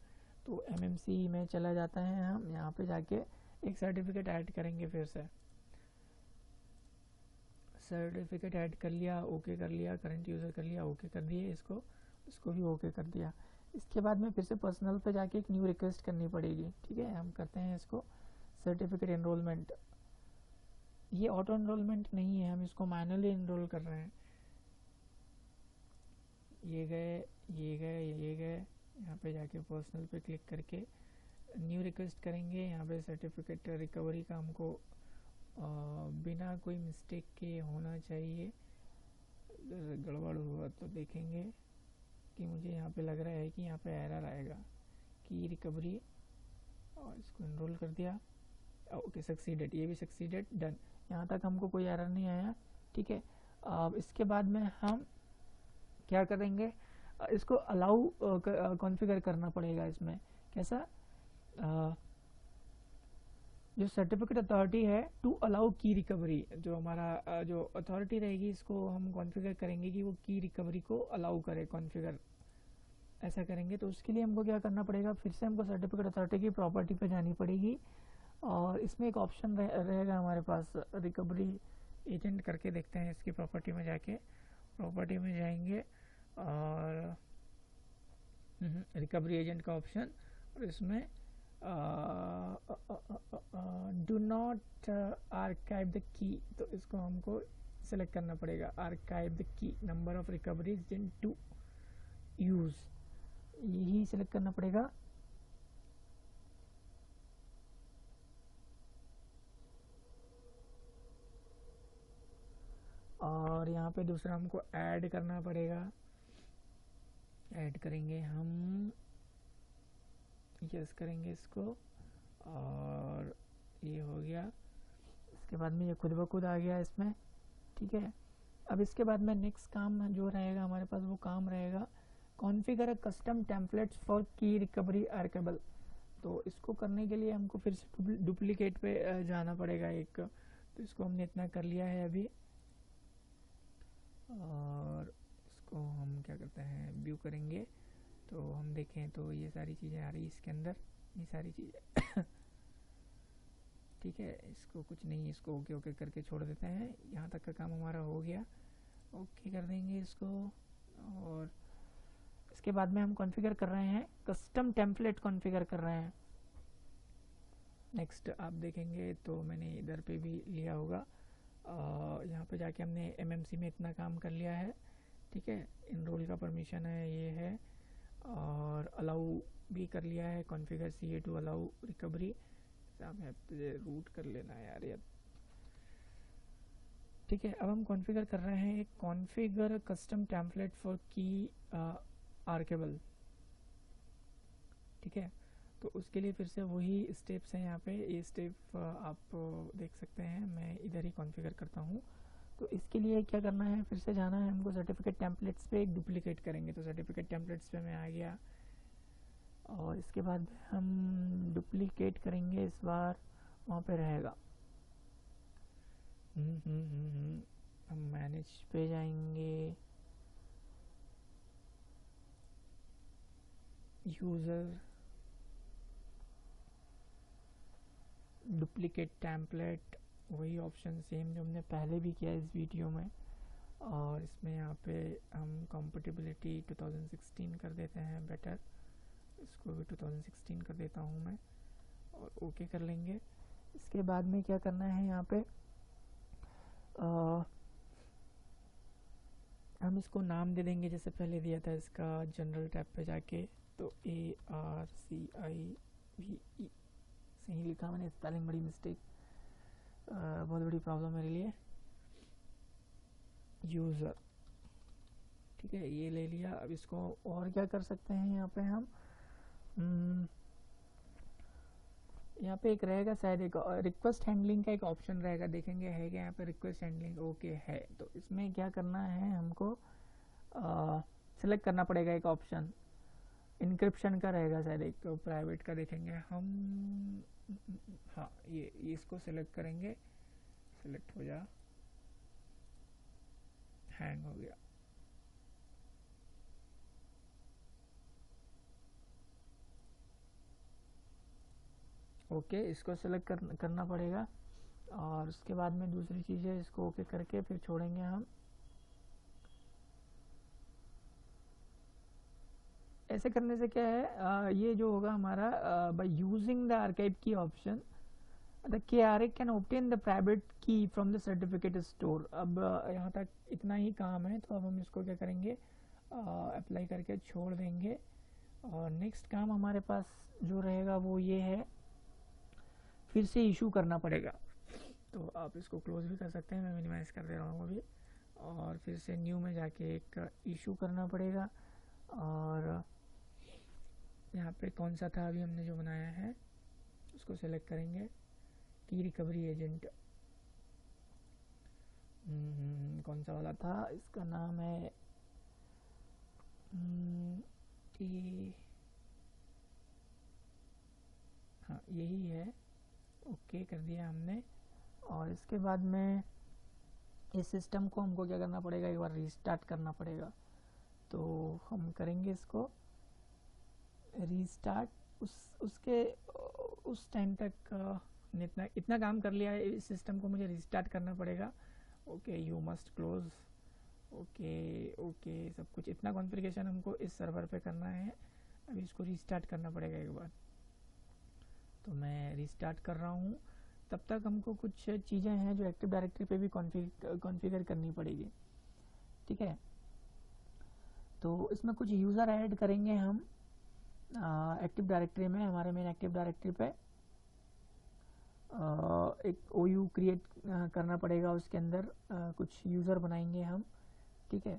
तो एमएमसी में चला जाता है, हम यहाँ पे जाके एक सर्टिफिकेट ऐड करेंगे, फिर से सर्टिफिकेट ऐड कर लिया, ओके कर लिया, करंट यूज़र कर लिया, ओके कर दिए, इसको भी ओके कर दिया। इसके बाद में फिर से पर्सनल पे जाके एक न्यू रिक्वेस्ट करनी पड़ेगी, ठीक है। हम करते हैं इसको सर्टिफिकेट एनरोलमेंट, ये ऑटो एनरोलमेंट नहीं है, हम इसको मैनुअली एनरोल कर रहे हैं। ये गए, यहाँ पे जाके पर्सनल पे क्लिक करके न्यू रिक्वेस्ट करेंगे। यहाँ पे सर्टिफिकेट रिकवरी का हमको बिना कोई मिस्टेक के होना चाहिए, गड़बड़ हुआ तो देखेंगे कि मुझे यहाँ पे लग रहा है कि यहाँ पे एरर आएगा की रिकवरी, और इसको एनरोल कर दिया, ओके सक्सीडेड, ये भी सक्सीडेड, डन। यहाँ तक हमको कोई एरर नहीं आया, ठीक है। अब इसके बाद में हम क्या करेंगे, इसको अलाउ कॉन्फ़िगर करना पड़ेगा। इसमें कैसा, जो सर्टिफिकेट अथॉरिटी है टू अलाउ की रिकवरी, जो हमारा जो अथॉरिटी रहेगी इसको हम कॉन्फ़िगर करेंगे कि वो की रिकवरी को अलाउ करे, कॉन्फ़िगर ऐसा करेंगे। तो उसके लिए हमको क्या करना पड़ेगा, फिर से हमको सर्टिफिकेट अथॉरिटी की प्रॉपर्टी पे जानी पड़ेगी, और इसमें एक ऑप्शन रहेगा हमारे पास रिकवरी एजेंट करके, देखते हैं इसकी प्रॉपर्टी में जाके। प्रॉपर्टी में जाएंगे और रिकवरी एजेंट का ऑप्शन, और इसमें डू नॉट आर्काइव द की, तो इसको हमको सेलेक्ट करना पड़ेगा, archive the key number of recovery agent to use, यही सेलेक्ट करना पड़ेगा। और यहाँ पे दूसरा हमको ऐड करना पड़ेगा, ऐड करेंगे हम, यस करेंगे इसको, और ये हो गया। इसके बाद में ये खुद ब खुद आ गया इसमें, ठीक है। अब इसके बाद में नेक्स्ट काम जो रहेगा हमारे पास, वो काम रहेगा configure a custom templates for की रिकवरी आर्केबल। तो इसको करने के लिए हमको फिर से डुप्लीकेट पे जाना पड़ेगा एक, तो इसको हमने इतना कर लिया है अभी, और इसको हम क्या करते हैं, व्यू करेंगे तो हम देखें तो ये सारी चीज़ें आ रही इसके अंदर, ये सारी चीज़ें ठीक है। इसको कुछ नहीं, इसको ओके ओके करके छोड़ देते हैं, यहाँ तक का काम हमारा हो गया, ओके कर देंगे इसको। और इसके बाद में हम कॉन्फ़िगर कर रहे हैं, कस्टम टेम्पलेट कॉन्फ़िगर कर रहे हैं। नेक्स्ट आप देखेंगे तो मैंने इधर पे भी लिया होगा, यहाँ पे जाके हमने एमएमसी में इतना काम कर लिया है, ठीक है। इनरोल का परमिशन है, ये है, और अलाउ भी कर लिया है, configure C A to allow recovery, आप रूट कर लेना यार ये, ठीक है। अब हम कॉन्फ़िगर कर रहे हैं एक कॉन्फ़िगर कस्टम टेम्पलेट फॉर की आर्केबल, ठीक है। तो उसके लिए फिर से वही स्टेप्स हैं यहाँ पे, ये स्टेप आप देख सकते हैं, मैं इधर ही कॉन्फ़िगर करता हूँ। तो इसके लिए क्या करना है, फिर से जाना है हमको सर्टिफिकेट टेम्पलेट्स पे, एक डुप्लीकेट करेंगे। तो सर्टिफिकेट टेम्पलेट्स पे मैं आ गया और इसके बाद हम डुप्लीकेट करेंगे, इस बार वहाँ पे रहेगा। हम मैनेज पे जाएंगे, यूज़र डुप्लीकेट टेम्पलेट, वही ऑप्शन सेम जो हमने पहले भी किया इस वीडियो में। और इसमें यहाँ पे हम कंपेटिबिलिटी 2016 कर देते हैं, बेटर, इसको भी 2016 कर देता हूँ मैं और ओके कर लेंगे। इसके बाद में क्या करना है, यहाँ पे हम इसको नाम दे देंगे जैसे पहले दिया था इसका, जनरल टैब पे जाके। तो ARCIVE सही लिखा मैंने, स्पेलिंग बड़ी मिस्टेक, बहुत बड़ी प्रॉब्लम मेरे लिए। यूज़र, ठीक है, ये ले लिया। अब इसको और क्या कर सकते हैं, यहाँ पे हम यहाँ पे एक रहेगा शायद, एक रिक्वेस्ट हैंडलिंग का एक ऑप्शन रहेगा, देखेंगे है क्या यहाँ पे रिक्वेस्ट हैंडलिंग, ओके है। तो इसमें क्या करना है हमको, सेलेक्ट करना पड़ेगा एक ऑप्शन, इनक्रिप्शन का रहेगा शायद, एक प्राइवेट का देखेंगे हम। हाँ, ये इसको सेलेक्ट करेंगे, सेलेक्ट हो जा, हैंग हो गया। ओके, इसको सेलेक्ट करना पड़ेगा। और उसके बाद में दूसरी चीज़ है, इसको ओके करके फिर छोड़ेंगे हम। ऐसे करने से क्या है, ये जो होगा हमारा, बाय यूजिंग द आर्काइव की option, the KRA can obtain the private की फ्रॉम द सर्टिफिकेट स्टोर। अब यहाँ तक इतना ही काम है, तो अब हम इसको क्या करेंगे, अप्लाई करके छोड़ देंगे। और नेक्स्ट काम हमारे पास जो रहेगा वो ये है, फिर से इशू करना पड़ेगा। तो आप इसको क्लोज भी कर सकते हैं, मैं मिनिमाइज़ कर दे रहा हूँ अभी। और फिर से न्यू में जाके एक इशू करना पड़ेगा। और यहाँ पे कौन सा था अभी हमने जो बनाया है, उसको सेलेक्ट करेंगे, की रिकवरी एजेंट, कौन सा वाला था, इसका नाम है हाँ यही है, ओके कर दिया हमने। और इसके बाद में इस सिस्टम को हमको क्या करना पड़ेगा, एक बार रीस्टार्ट करना पड़ेगा। तो हम करेंगे इसको रीस्टार्ट, उसके उस टाइम तक इतना काम कर लिया है, इस सिस्टम को मुझे रीस्टार्ट करना पड़ेगा। Okay, you must close, okay सब कुछ, इतना कॉन्फ़िगरेशन हमको इस सर्वर पे करना है। अभी इसको रीस्टार्ट करना पड़ेगा एक बार। तो मैं रीस्टार्ट कर रहा हूँ। तब तक हमको कुछ चीज़ें हैं जो एक्टिव डायरेक्टरी पे भी कॉन्फ़िगर करनी पड़ेगी, ठीक है। तो इसमें कुछ यूज़र ऐड करेंगे हम एक्टिव डायरेक्टरी में, हमारे मेन एक्टिव डायरेक्टरी पे एक OU क्रिएट करना पड़ेगा, उसके अंदर कुछ यूज़र बनाएंगे हम, ठीक है।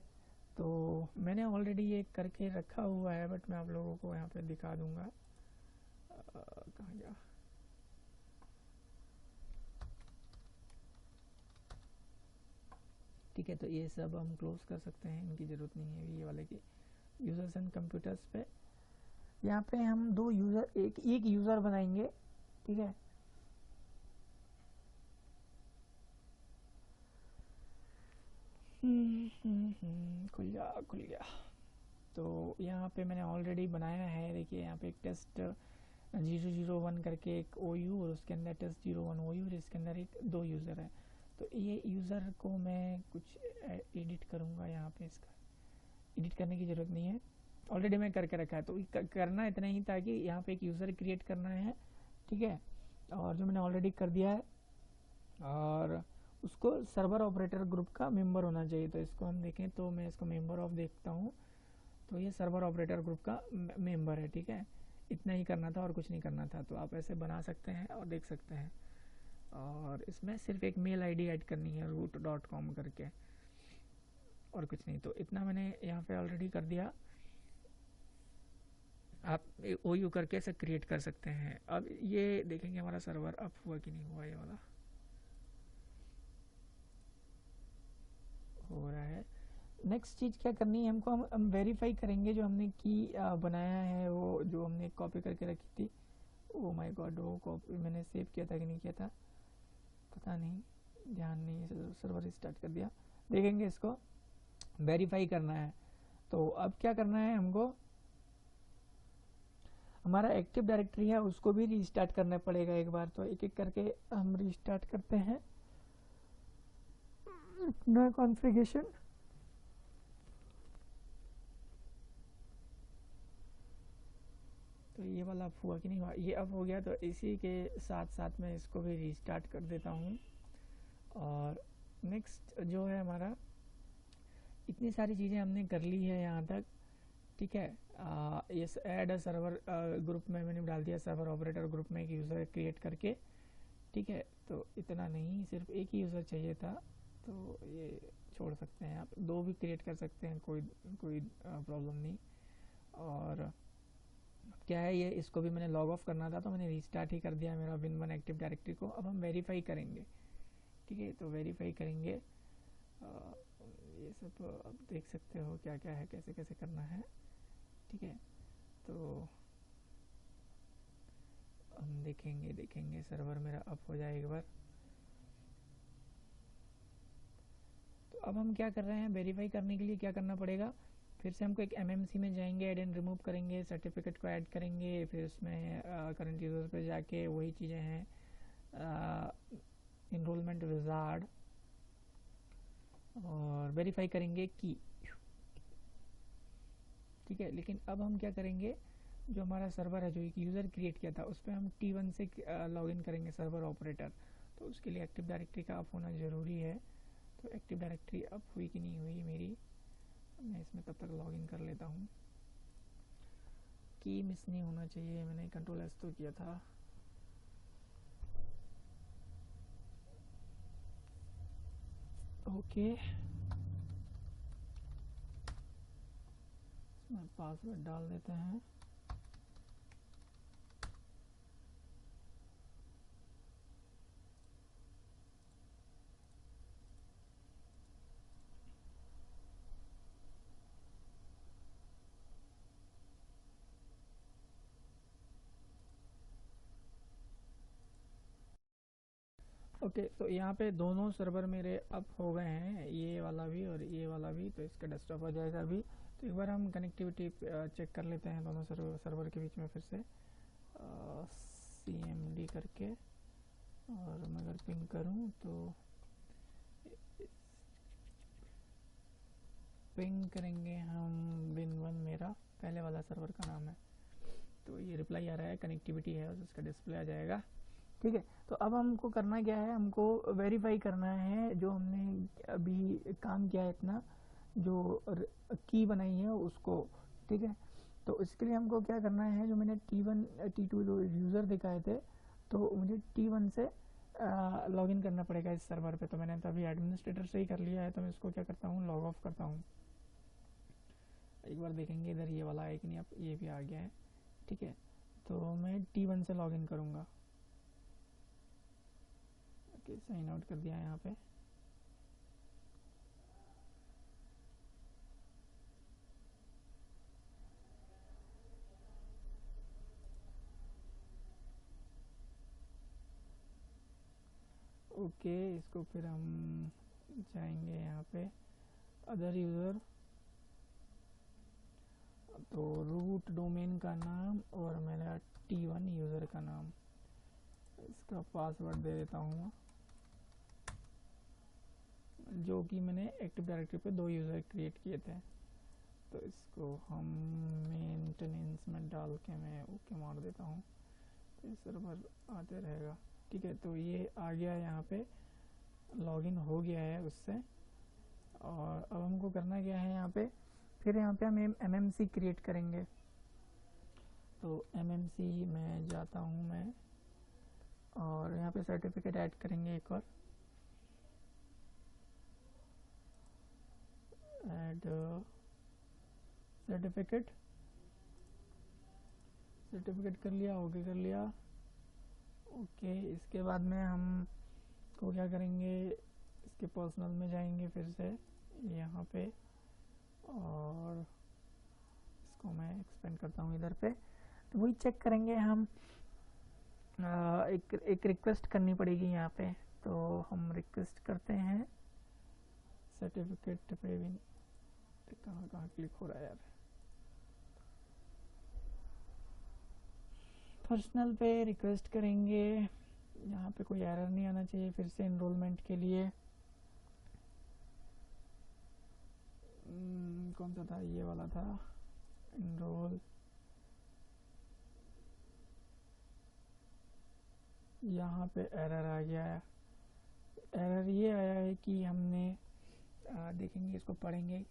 तो मैंने ऑलरेडी ये करके रखा हुआ है, बट मैं आप लोगों को यहाँ पे दिखा दूँगा। कहाँ गया, ठीक है। तो ये सब हम क्लोज कर सकते हैं, इनकी ज़रूरत नहीं है ये वाले की। यूज़र्स एंड कंप्यूटर्स पे यहाँ पे हम दो यूज़र, एक यूज़र बनाएंगे, ठीक है। खुल गया। तो यहाँ पे मैंने ऑलरेडी बनाया है, देखिए यहाँ पे एक टेस्ट 001 करके एक OU, और उसके अंदर टेस्ट 01 OU, और इसके अंदर एक दो यूज़र है। तो ये यूज़र को मैं कुछ एडिट करूँगा, यहाँ पे इसका एडिट करने की ज़रूरत नहीं है, ऑलरेडी मैं करके रखा है। तो करना इतना ही था कि यहाँ पे एक यूज़र क्रिएट करना है, ठीक है, और जो मैंने ऑलरेडी कर दिया है। और उसको सर्वर ऑपरेटर ग्रुप का मेंबर होना चाहिए। तो इसको हम देखें, तो मैं इसको मेंबर ऑफ देखता हूँ, तो ये सर्वर ऑपरेटर ग्रुप का मेंबर है, ठीक है। इतना ही करना था और कुछ नहीं करना था। तो आप ऐसे बना सकते हैं और देख सकते हैं। और इसमें सिर्फ एक मेल आईडी ऐड करनी है root.com करके, और कुछ नहीं। तो इतना मैंने यहाँ पे ऑलरेडी कर दिया। आप ओ यू करके ऐसे क्रिएट कर सकते हैं। अब ये देखेंगे हमारा सर्वर अप हुआ कि नहीं हुआ, ये वाला हो रहा है। नेक्स्ट चीज़ क्या करनी है हमको, हम वेरीफाई करेंगे जो हमने की बनाया है, वो जो हमने कॉपी करके रखी थी। ओ माय गॉड, वो कॉपी मैंने सेव किया था कि नहीं किया था पता नहीं, ध्यान नहीं है, सर्वर स्टार्ट कर दिया। देखेंगे, इसको वेरीफाई करना है। तो अब क्या करना है हमको, हमारा एक्टिव डायरेक्टरी है उसको भी रीस्टार्ट करना पड़ेगा एक बार। तो एक एक करके हम रीस्टार्ट करते हैं अपना कॉन्फ़िगरेशन। तो ये वाला अब हुआ कि नहीं हुआ, ये अब हो गया। तो इसी के साथ साथ मैं इसको भी रीस्टार्ट कर देता हूँ। और नेक्स्ट जो है हमारा, इतनी सारी चीज़ें हमने कर ली है यहाँ तक, ठीक है। ये ऐड अ सर्वर ग्रुप में मैंने डाल दिया, सर्वर ऑपरेटर ग्रुप में एक यूज़र क्रिएट करके, ठीक है। तो इतना नहीं, सिर्फ एक ही यूज़र चाहिए था, तो ये छोड़ सकते हैं, आप दो भी क्रिएट कर सकते हैं, कोई कोई प्रॉब्लम नहीं। और क्या है, ये इसको भी मैंने लॉग ऑफ करना था तो मैंने रीस्टार्ट ही कर दिया मेरा विन1 एक्टिव डायरेक्टरी को। अब हम वेरीफाई करेंगे, ठीक है। तो वेरीफाई करेंगे, ये सब अब देख सकते हो क्या क्या है, कैसे कैसे करना है, ठीक है। तो हम देखेंगे सर्वर मेरा अप हो जाए एक बार। तो अब हम क्या कर रहे हैं, वेरीफाई करने के लिए क्या करना पड़ेगा, फिर से हमको एक एमएमसी में जाएंगे, ऐड एंड रिमूव करेंगे, सर्टिफिकेट को ऐड करेंगे, फिर उसमें करंट यूज़र पे जाके वही चीज़ें हैं, इनरोलमेंट विजार्ड, और वेरीफाई करेंगे की, ठीक है। लेकिन अब हम क्या करेंगे, जो हमारा सर्वर है जो एक यूज़र क्रिएट किया था उस पर हम T1 से लॉगिन करेंगे, सर्वर ऑपरेटर। तो उसके लिए एक्टिव डायरेक्टरी का अप होना ज़रूरी है। तो एक्टिव डायरेक्टरी अप हुई कि नहीं हुई मेरी, मैं इसमें तब तक लॉगिन कर लेता हूँ। की मिस नहीं होना चाहिए, मैंने Ctrl+S तो किया था। ओके, इसमें पासवर्ड डाल देते हैं। ओके, तो यहाँ पे दोनों सर्वर मेरे अप हो गए हैं, ये वाला भी और ये वाला भी। तो इसका डेस्कटॉप हो जाएगा अभी। तो एक बार हम कनेक्टिविटी चेक कर लेते हैं दोनों सर्वर के बीच में, फिर से CMD करके। और मैं अगर पिंग करूँ तो पिंग करेंगे हम विन1, मेरा पहले वाला सर्वर का नाम है। तो ये रिप्लाई आ रहा है, कनेक्टिविटी है, और उसका डिस्प्ले आ जाएगा, ठीक है। तो अब हमको करना क्या है, हमको वेरीफाई करना है जो हमने अभी काम किया है इतना, जो की बनाई है उसको, ठीक है। तो इसके लिए हमको क्या करना है, जो मैंने T1 T2 जो यूज़र दिखाए थे, तो मुझे T1 से लॉगिन करना पड़ेगा इस सर्वर पे। तो मैंने तो अभी एडमिनिस्ट्रेटर से ही कर लिया है, तो मैं इसको क्या करता हूँ, लॉग ऑफ करता हूँ। एक बार देखेंगे इधर ये वाला है कि नहीं, अब ये भी आ गया है, ठीक है। तो मैं T1 से लॉगिन करूँगा। ओके, साइन आउट कर दिया यहाँ पे। ओके, इसको फिर हम जाएंगे यहाँ पे अदर यूज़र, तो रूट डोमेन का नाम और मेरा T1 यूज़र का नाम, इसका पासवर्ड दे देता हूँ, जो कि मैंने एक्टिव डायरेक्टरी पे दो यूज़र क्रिएट किए थे। तो इसको हम मेंटेनेंस में डाल के मैं ओके मार देता हूँ, तो ये सर्वर आते रहेगा, ठीक है। तो ये आ गया है, यहाँ पे लॉगिन हो गया है उससे। और अब हमको करना क्या है, यहाँ पे फिर यहाँ पे हम MMC क्रिएट करेंगे। तो MMC में जाता हूँ मैं, और यहाँ पे सर्टिफिकेट ऐड करेंगे एक और, ऐड सर्टिफिकेट, सर्टिफिकेट कर लिया, ओके कर लिया। ओके, इसके बाद में हम को क्या करेंगे, इसके पर्सनल में जाएंगे फिर से यहाँ पे, और इसको मैं एक्सपेंड करता हूँ इधर पे। तो वही चेक करेंगे हम, एक रिक्वेस्ट करनी पड़ेगी यहाँ पे। तो हम रिक्वेस्ट करते हैं सर्टिफिकेट पे भी, कहाँ कहाँ क्लिक हो रहा है यार, पर्सनल पे रिक्वेस्ट करेंगे। यहाँ पे कोई एरर नहीं आना चाहिए फिर से एनरोलमेंट के लिए। कौन सा था, ये वाला था एनरोल। यहाँ पे एरर आ गया है। एरर ये आया है कि हमने देखेंगे, इसको पढ़ेंगे।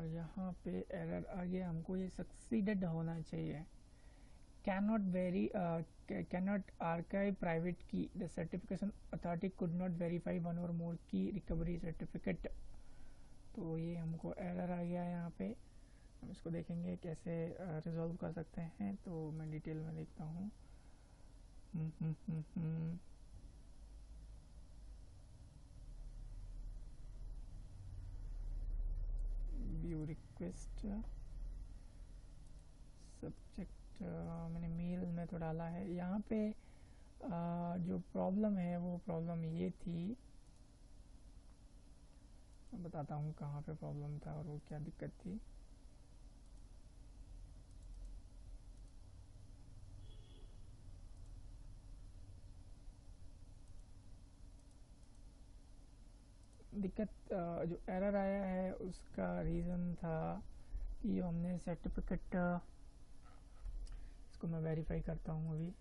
यहाँ पे एरर आ गया, हमको ये सक्सीडेड होना चाहिए। cannot archive private key, the certification authority could not verify one or more key recovery certificate। तो ये हमको एरर आ गया है यहाँ पे। हम इसको देखेंगे कैसे रिजॉल्व कर सकते हैं। तो मैं डिटेल में देखता हूँ। व्यू रिक्वेस्ट सब्जेक्ट मैंने मेल में तो डाला है। यहाँ पे जो प्रॉब्लम है वो प्रॉब्लम ये थी, मैं बताता हूँ कहाँ पे प्रॉब्लम था और वो क्या दिक्कत थी। दिक्कत जो एरर आया है उसका रीज़न था कि हमने सर्टिफिकेट, इसको मैं वेरीफाई करता हूँ अभी।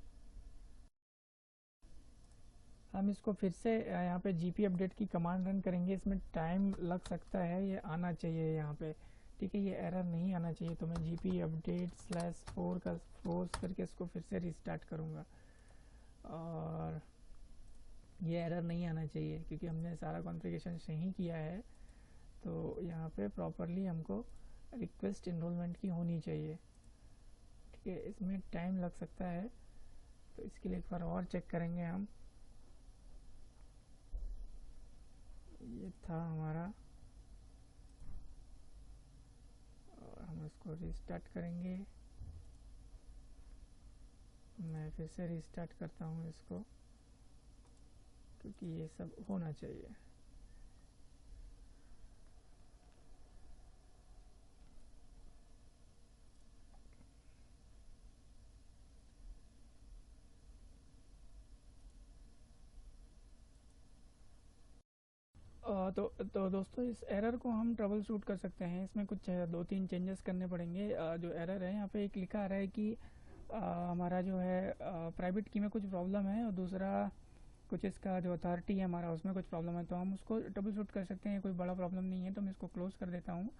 हम इसको फिर से यहाँ पे जीपी अपडेट की कमांड रन करेंगे। इसमें टाइम लग सकता है, ये आना चाहिए यहाँ पे, ठीक है, ये एरर नहीं आना चाहिए। तो मैं जीपी अपडेट /4 का फोर्स करके इसको फिर से रिस्टार्ट करूँगा, और ये एरर नहीं आना चाहिए क्योंकि हमने सारा कॉन्फ़िगरेशन सही किया है। तो यहाँ पे प्रॉपरली हमको रिक्वेस्ट इनरोलमेंट की होनी चाहिए, ठीक है। इसमें टाइम लग सकता है, तो इसके लिए एक बार और चेक करेंगे हम। ये था हमारा, और हम इसको रिस्टार्ट करेंगे। मैं फिर से रिस्टार्ट करता हूँ इसको, क्योंकि ये सब होना चाहिए। तो दोस्तों, इस एरर को हम ट्रबल शूट कर सकते हैं। इसमें कुछ 2-3 चेंजेस करने पड़ेंगे। जो एरर है यहाँ पे एक लिखा आ रहा है कि हमारा जो है प्राइवेट की में कुछ प्रॉब्लम है, और दूसरा कुछ इसका जो अथॉरिटी है हमारा उसमें कुछ प्रॉब्लम है। तो हम उसको ट्रबल शूट कर सकते हैं, कोई बड़ा प्रॉब्लम नहीं है। तो मैं इसको क्लोज़ कर देता हूँ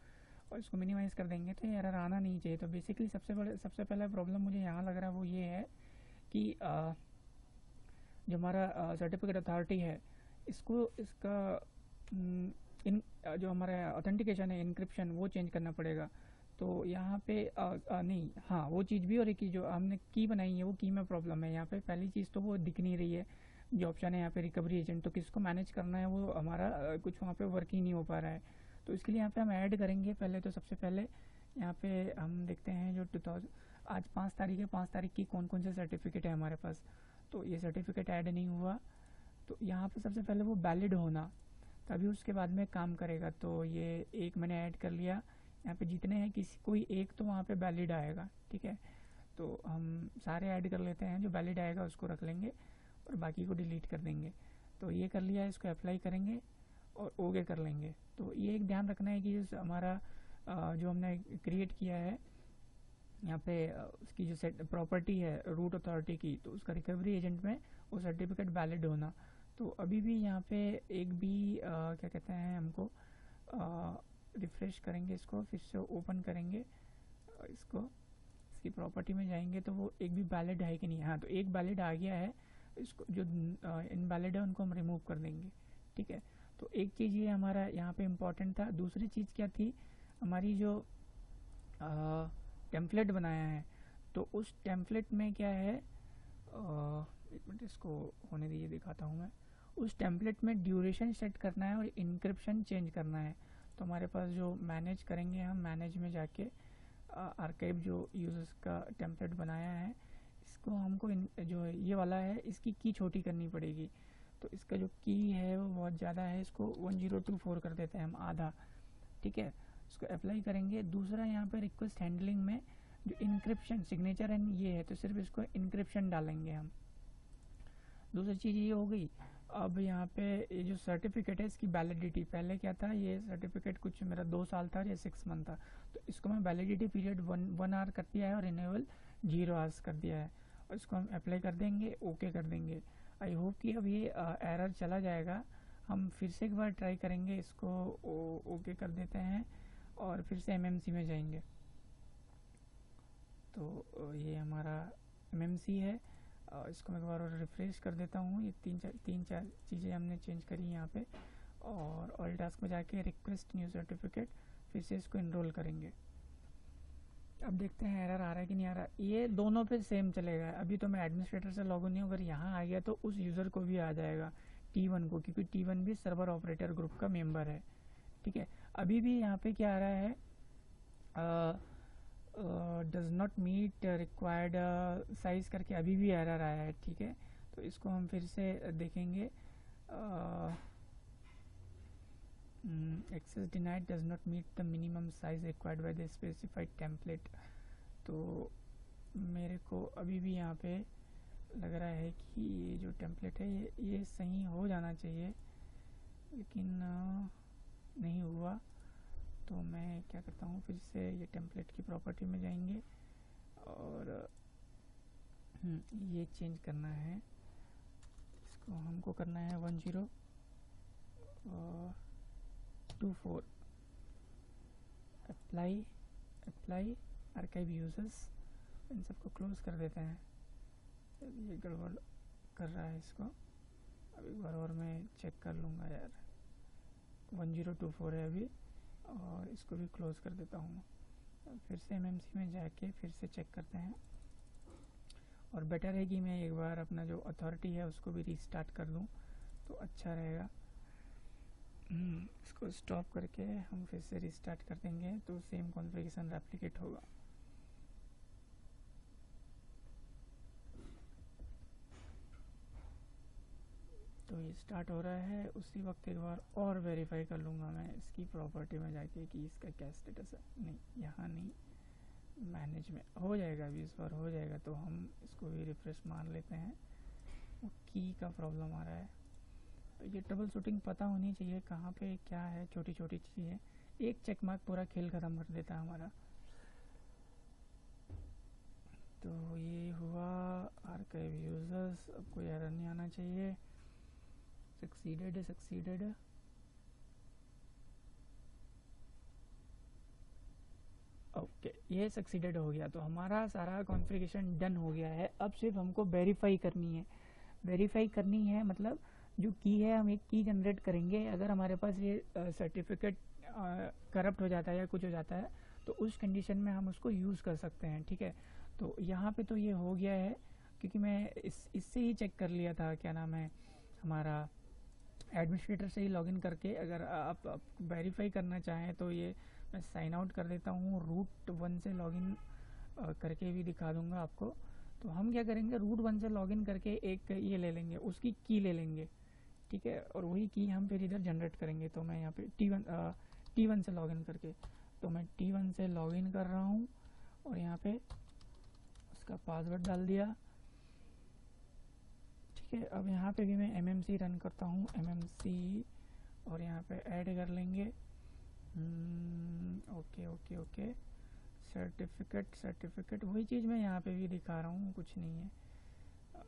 और इसको मिनिमाइज़ कर देंगे, तो ये एरर आना नहीं चाहिए। तो बेसिकली सबसे पहला प्रॉब्लम मुझे यहाँ लग रहा है वो ये है कि जो हमारा सर्टिफिकेट अथॉरिटी है, इसका इन जो हमारा ऑथेंटिकेशन है, इनक्रिप्शन, वो चेंज करना पड़ेगा। तो यहाँ पे नहीं, हाँ वो चीज़ भी, और एक जो हमने की बनाई है वो की में प्रॉब्लम है। यहाँ पे पहली चीज़ तो वो दिख नहीं रही है, जो ऑप्शन है यहाँ पे रिकवरी एजेंट, तो किसको मैनेज करना है वो हमारा कुछ वहाँ पे वर्क ही नहीं हो पा रहा है। तो इसके लिए यहाँ पे हम ऐड करेंगे। पहले तो सबसे पहले यहाँ पे हम देखते हैं जो 2000 आज 5 तारीख है, 5 तारीख की कौन कौन से सर्टिफिकेट है हमारे पास। तो ये सर्टिफिकेट ऐड नहीं हुआ, तो यहाँ पे सबसे पहले वो वैलिड होना, तभी उसके बाद में काम करेगा। तो ये एक मैंने ऐड कर लिया। यहाँ पे जितने हैं किसी कोई एक तो वहाँ पे वैलिड आएगा, ठीक है। तो हम सारे ऐड कर लेते हैं, जो वैलिड आएगा उसको रख लेंगे और बाकी को डिलीट कर देंगे। तो ये कर लिया, इसको अप्लाई करेंगे और ओके कर लेंगे। तो ये एक ध्यान रखना है कि हमारा जो हमने क्रिएट किया है यहाँ पे उसकी जो सेट प्रॉपर्टी है रूट अथॉरिटी की, तो उसका रिकवरी एजेंट में वो सर्टिफिकेट वैलिड होना। तो अभी भी यहाँ पे एक भी क्या कहते हैं, हमको रिफ़्रेश करेंगे, इसको फिर से ओपन करेंगे, इसको इसकी प्रॉपर्टी में जाएंगे तो वो एक भी वैलिड है कि नहीं। हाँ, तो एक वैलिड आ गया है। इसको जो इनवैलिड है उनको हम रिमूव कर देंगे, ठीक है। तो एक चीज़ ये हमारा यहाँ पे इम्पॉर्टेंट था। दूसरी चीज़ क्या थी, हमारी जो टेम्पलेट बनाया है, तो उस टेम्पलेट में क्या है, एक मिनट इसको होने दीजिए, दिखाता हूँ मैं। उस टेम्पलेट में ड्यूरेशन सेट करना है और इंक्रिप्शन चेंज करना है। तो हमारे पास जो मैनेज करेंगे, हम मैनेज में जाके आर्काइव जो यूजर्स का टेम्पलेट बनाया है, इसको हमको जो ये वाला है इसकी की छोटी करनी पड़ेगी। तो इसका जो की है वो बहुत ज़्यादा है, इसको 1024 कर देते हैं हम, आधा, ठीक है। इसको अप्लाई करेंगे। दूसरा यहाँ पे रिक्वेस्ट हैंडलिंग में जो इंक्रिप्शन सिग्नेचर एंड ये है, तो सिर्फ इसको इंक्रिप्शन डालेंगे हम। दूसरी चीज़ ये हो गई। अब यहाँ पे ये जो सर्टिफिकेट है इसकी वैलिडिटी, पहले क्या था, ये सर्टिफिकेट कुछ मेरा 2 साल था या 6 मंथ था, तो इसको मैं वैलिडिटी पीरियड 1 आवर कर दिया है और रिन्यूअल 0 आवर्स कर दिया है। और इसको हम अप्लाई कर देंगे, ओके कर देंगे। आई होप कि अब ये एरर चला जाएगा। हम फिर से एक बार ट्राई करेंगे, इसको ओके कर देते हैं और फिर से एमएमसी में जाएंगे। तो ये हमारा एमएमसी है। इसको मैं एक बार और रिफ्रेश कर देता हूँ। ये तीन चार चीज़ें हमने चेंज करी यहाँ पे। और ऑल टास्क में जाके रिक्वेस्ट न्यू सर्टिफिकेट, फिर से इसको इनरोल करेंगे। अब देखते हैं एरर आ रहा है कि नहीं आ रहा। ये दोनों पे सेम चलेगा। अभी तो मैं एडमिनिस्ट्रेटर से लॉगिन नहीं हूँ, अगर यहाँ आ गया तो उस यूज़र को भी आ जाएगा, T1 को, क्योंकि T1 भी सर्वर ऑपरेटर ग्रुप का मेंबर है, ठीक है। अभी भी यहाँ पे क्या आ रहा है, does not meet required size करके अभी भी एरर आया है, ठीक है। तो इसको हम फिर से देखेंगे। Access denied, does not meet the minimum size required by the specified template. तो मेरे को अभी भी यहाँ पे लग रहा है कि ये जो टेम्पलेट है ये सही हो जाना चाहिए, लेकिन नहीं हुआ। तो मैं क्या करता हूँ, फिर से ये टेम्पलेट की प्रॉपर्टी में जाएंगे और ये चेंज करना है। इसको हमको करना है 1024 अप्लाई आर्काइव यूजर्स। इन सबको क्लोज कर देते हैं। ये गड़बड़ कर रहा है इसको। अब एक बार और मैं चेक कर लूँगा यार। 1024 है अभी, और इसको भी क्लोज कर देता हूँ। फिर से एमएमसी में जाके फिर से चेक करते हैं। और बेटर है कि मैं एक बार अपना जो अथॉरिटी है उसको भी रीस्टार्ट कर दूँ, तो अच्छा रहेगा। इसको स्टॉप करके हम फिर से रीस्टार्ट कर देंगे, तो सेम कॉन्फ़िगरेशन रेप्लिकेट होगा। तो ये स्टार्ट हो रहा है। उसी वक्त एक बार और वेरीफाई कर लूँगा मैं इसकी प्रॉपर्टी में जाके कि इसका क्या स्टेटस है। नहीं, यहाँ नहीं, मैनेज में हो जाएगा, अभी इस बार हो जाएगा। तो हम इसको भी रिफ्रेश मार लेते हैं। वो की का प्रॉब्लम आ रहा है। तो ये ट्रबल शूटिंग पता होनी चाहिए कहाँ पे क्या है, छोटी छोटी चीज़ें। एक चेक मार्क पूरा खेल ख़त्म कर देता है हमारा। तो ये हुआ आर्काइव यूजर्स। अब कोई एरर नहीं आना चाहिए। सक्सीडेड। ओके, ये सक्सीडेड हो गया। तो हमारा सारा कॉन्फ़िगरेशन डन हो गया है। अब सिर्फ हमको वेरीफाई करनी है। मतलब जो की है, हम एक की जनरेट करेंगे। अगर हमारे पास ये सर्टिफिकेट करप्ट हो जाता है या कुछ हो जाता है, तो उस कंडीशन में हम उसको यूज़ कर सकते हैं, ठीक है। तो यहाँ पे तो ये हो गया है, क्योंकि मैं इससे ही चेक कर लिया था, क्या नाम है, हमारा एडमिनिस्ट्रेटर से ही लॉगिन करके। अगर आप वेरीफाई करना चाहें तो ये मैं साइन आउट कर देता हूँ, रूट 1 से लॉगिन करके भी दिखा दूंगा आपको। तो हम क्या करेंगे, रूट 1 से लॉगिन करके एक ये ले लेंगे, उसकी की ले लेंगे, ठीक है। और वही की हम फिर इधर जनरेट करेंगे। तो मैं यहाँ पे T1 से लॉगिन करके, तो मैं T1 से लॉगिन कर रहा हूँ और यहाँ पे उसका पासवर्ड डाल दिया, ठीक है। अब यहाँ पे भी मैं MMC रन करता हूँ, MMC, और यहाँ पे ऐड कर लेंगे। ओके। सर्टिफिकेट वही चीज़ मैं यहाँ पे भी दिखा रहा हूँ, कुछ नहीं है।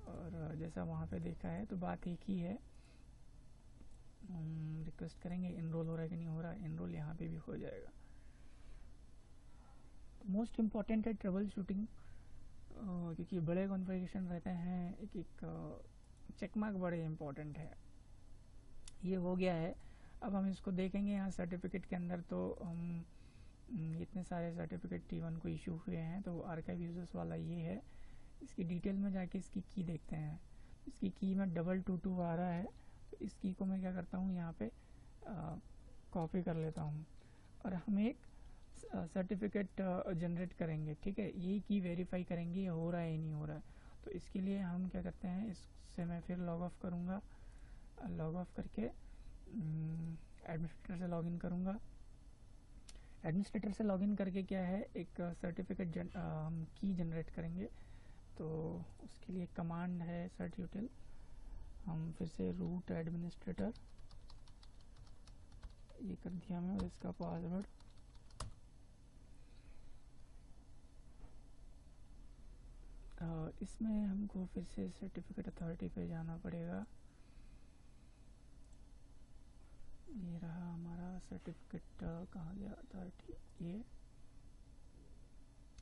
और जैसा वहाँ पे देखा है तो बात एक ही है। रिक्वेस्ट करेंगे, इनरोल हो रहा है कि नहीं हो रहा है। इनरोल यहाँ पे भी हो जाएगा। मोस्ट इम्पॉर्टेंट है ट्रबल शूटिंग, क्योंकि बड़े कॉन्फ़िगरेशन रहते हैं, एक चेक मार्क बड़े इंपॉर्टेंट है। ये हो गया है। अब हम इसको देखेंगे यहाँ सर्टिफिकेट के अंदर, तो हम इतने सारे सर्टिफिकेट T1 को इशू हुए हैं, तो आर्काइव यूजर्स वाला ये है। इसकी डिटेल में जाके इसकी की देखते हैं। इसकी की में 222 आ रहा है, तो इस की को मैं क्या करता हूँ यहाँ पे कॉपी कर लेता हूँ और हम एक सर्टिफिकेट जनरेट करेंगे। ठीक है, ये की वेरीफाई करेंगे ये हो रहा है या नहीं हो रहा है। तो इसके लिए हम क्या करते हैं, इससे मैं फिर लॉग ऑफ करूँगा। लॉग ऑफ करके एडमिनिस्ट्रेटर से लॉगिन करूँगा। एडमिनिस्ट्रेटर से लॉगिन करके क्या है, एक सर्टिफिकेट हम की जनरेट करेंगे। तो उसके लिए कमांड है सर्टयूटिल। हम फिर से रूट एडमिनिस्ट्रेटर ये कर दिया मैं, और इसका पासवर्ड इसमें हमको फिर से सर्टिफिकेट अथॉरिटी पे जाना पड़ेगा। ये रहा हमारा सर्टिफिकेट, कहाँ गया अथॉरिटी। ये